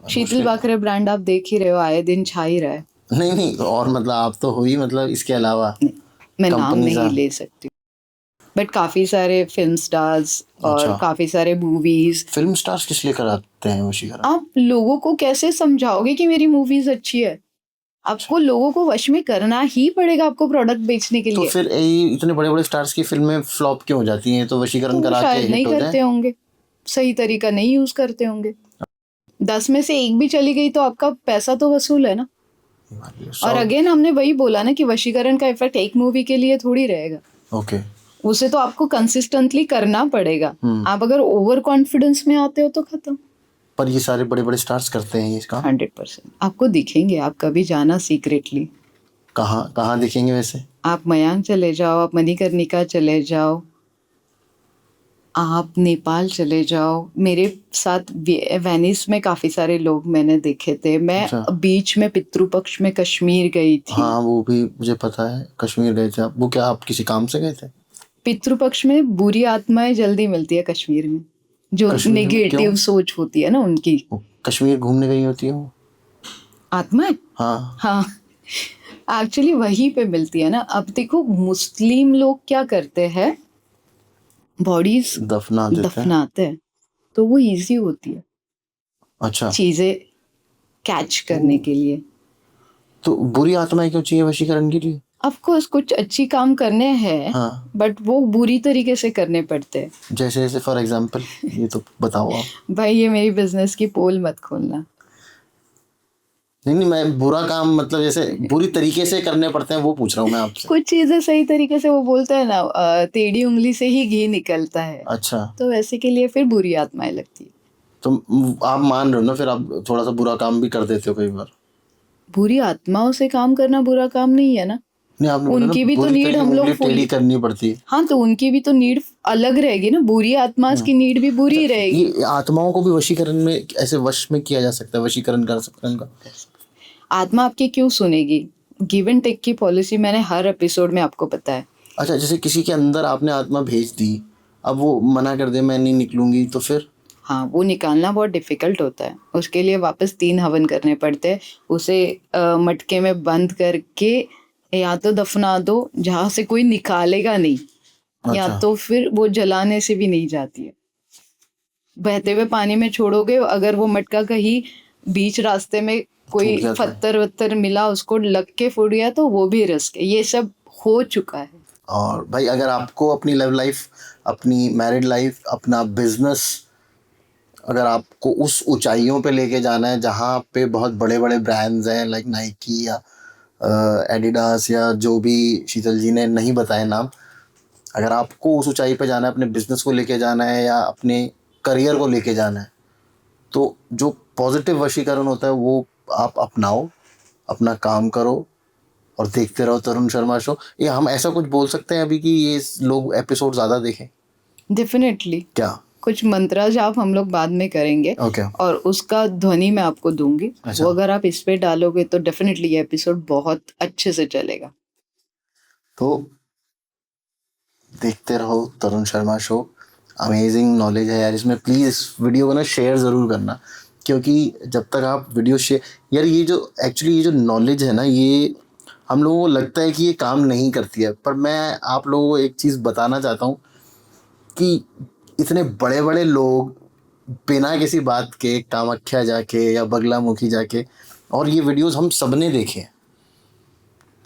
शीतल बाकरे ब्रांड आप देख ही रहे हो, आए दिन छा ही रहा है। नहीं नहीं, और मतलब आप तो हो ही, मतलब इसके अलावा मैं नाम कंपनीज नहीं ले सकती, बट काफी सारे फिल्म स्टार्स और अच्छा। काफी सारे मूवीज। फिल्म स्टार्स किस लिए कराते हैं वशीकरण? आप लोगों को कैसे समझाओगे कि मेरी मूवीज अच्छी है? आपको लोगों को वश में करना ही पड़ेगा आपको प्रोडक्ट बेचने के तो लिए। फिर इतने बड़े बड़े स्टार्स की फिल्में फ्लॉप क्यों हो जाती हैं? तो वशीकरण तो वो करा के शायद नहीं हिट हो करते जाए। होंगे, सही तरीका नहीं यूज करते होंगे। 10 में से एक भी चली गई तो आपका पैसा तो वसूल है ना। और अगेन हमने वही बोला ना कि वशीकरण का इफेक्ट एक मूवी के लिए थोड़ी रहेगा। ओके। उसे तो आपको कंसिस्टेंटली करना पड़ेगा। आप अगर ओवर कॉन्फिडेंस में आते हो तो खत्म। पर ये सारे बड़े बड़े स्टार्स करते हैं ये काम? 100% आपको दिखेंगे, आप कभी जाना सीक्रेटली। कहाँ कहाँ दिखेंगे वैसे? आप मयांक चले जाओ, आप मणिकर्णिका चले जाओ, आप नेपाल चले जाओ। मेरे साथ वेनिस में काफी सारे लोग मैंने देखे थे। मैं अच्छा। बीच में पितृपक्ष में कश्मीर गई थी। हाँ वो भी मुझे पता है, कश्मीर गए थे आप। वो क्या आप किसी काम से गए थे? पितृपक्ष में बुरी आत्माएं जल्दी मिलती है कश्मीर में, जो कश्मीर में नेगेटिव क्यों? सोच होती है ना उनकी। वो कश्मीर घूमने गई होती है वो? आत्माएं, हाँ। हाँ, एक्चुअली वहीं पे मिलती है ना। अब देखो मुस्लिम लोग क्या करते हैं, बॉडीज दफना देते हैं। दफनाते हैं, तो वो इजी होती है अच्छा। चीजें कैच करने के लिए। तो बुरी आत्माएं क्यों चाहिए वशीकरण के लिए? ऑफ कोर्स कुछ अच्छी काम करने हैं, हाँ। बट वो बुरी तरीके से करने पड़ते हैं। जैसे जैसे फॉर एग्जांपल ये तो बताओ आप। भाई ये मेरी बिजनेस की पोल मत खोलना। नहीं नहीं, मैं बुरा काम मतलब जैसे बुरी तरीके से करने पड़ते हैं वो पूछ रहा हूँ मैं आपसे। कुछ चीजें सही तरीके से, वो बोलते हैं ना टेढ़ी उंगली से ही घी निकलता है, अच्छा। तो वैसे के लिए फिर बुरी आत्माएं लगती है। तो आप मान रहे हो ना, फिर आप थोड़ा सा बुरा काम भी कर देते हो कई बार। बुरी आत्माओं से काम करना बुरा काम नहीं है ना। नहीं आपने बोला ना उनकी भी तो बुरी नीड तरीके हम लोग उंगली टेढ़ी करनी पड़ती है। हाँ, तो उनकी भी तो नीड अलग रहेगी ना। बुरी आत्मा की नीड भी बुरी रहेगी। ये आत्माओं को भी वशीकरण में ऐसे वश में किया जा सकता है, वशीकरण कर सकते हैं उनका? आत्मा आपकी क्यों सुनेगी? गिव एंड टेक की पॉलिसी मैंने हर एपिसोड में आपको बताया। अच्छा, जैसे किसी के अंदर आपने आत्मा भेज दी, अब वो मना कर दे मैं नहीं निकलूंगी, तो फिर? हाँ, वो निकालना बहुत डिफिकल्ट होता है। उसके लिए वापस 3 हवन करने पड़ते हैं। उसे मटके में बंद करके या तो दफना दो जहाँ से कोई निकालेगा नहीं, या अच्छा। तो फिर वो जलाने से भी नहीं जाती है। बहते हुए पानी में छोड़ोगे, अगर वो मटका कहीं बीच रास्ते में कोई टूट जाता है। पत्थर वत्थर मिला, उसको लग के फूट गया, तो वो भी रिस्क है। ये सब हो चुका है। और भाई अगर आपको अपनी लव लाइफ, अपनी मैरिड लाइफ, अपना बिजनेस, अगर आपको उस ऊंचाइयों पे लेके जाना है जहाँ पे बहुत बड़े बड़े ब्रांड्स हैं लाइक नाइकी या एडिडास या जो भी शीतल जी ने नहीं बताए नाम, अगर आपको उस ऊंचाई पे जाना है, अपने बिजनेस को लेके जाना है या अपने करियर को लेके जाना है, तो जो पॉजिटिव वशीकरण होता है वो आप अपनाओ, अपना काम करो और देखते रहो तरुण शर्मा शो। ये हम ऐसा कुछ बोल सकते हैं अभी कि ये लोग एपिसोड ज़्यादा देखें? डेफिनेटली। क्या? कुछ मंत्रा जाप हम लोग बाद में करेंगे। ओके। और उसका ध्वनि मैं आपको दूंगी। अच्छा। वो अगर आप इस पे डालोगे तो डेफिनेटली ये एपिसोड बहुत अच्छे से चलेगा। तो देखते रहो तरुण शर्मा शो। अमेजिंग नॉलेज है यार इसमें। प्लीज़ इस वीडियो को ना शेयर ज़रूर करना, क्योंकि जब तक आप वीडियो शेयर, यार ये जो एक्चुअली ये जो नॉलेज है ना, ये हम लोगों को लगता है कि ये काम नहीं करती है, पर मैं आप लोगों को एक चीज़ बताना चाहता हूँ कि इतने बड़े बड़े लोग बिना किसी बात के कामाख्या जाके या बगलामुखी जाके, और ये वीडियोस हम सबने देखे हैं,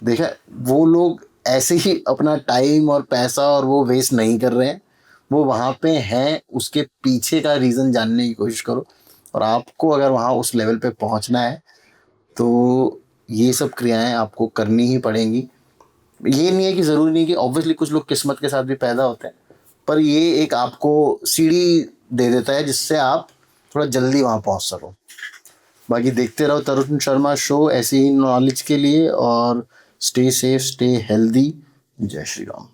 देखा है, वो लोग ऐसे ही अपना टाइम और पैसा और वो वेस्ट नहीं कर रहे हैं। वो वहाँ पे हैं, उसके पीछे का रीज़न जानने की कोशिश करो। और आपको अगर वहाँ उस लेवल पे पहुँचना है तो ये सब क्रियाएं आपको करनी ही पड़ेंगी। ये नहीं है कि ज़रूरी नहीं कि ऑब्वियसली कुछ लोग किस्मत के साथ भी पैदा होते हैं, पर ये एक आपको सीढ़ी दे देता है जिससे आप थोड़ा जल्दी वहाँ पहुँच सको। बाकी देखते रहो तरुण शर्मा शो ऐसे ही नॉलेज के लिए, और स्टे सेफ, स्टे हेल्दी। जय श्री राम।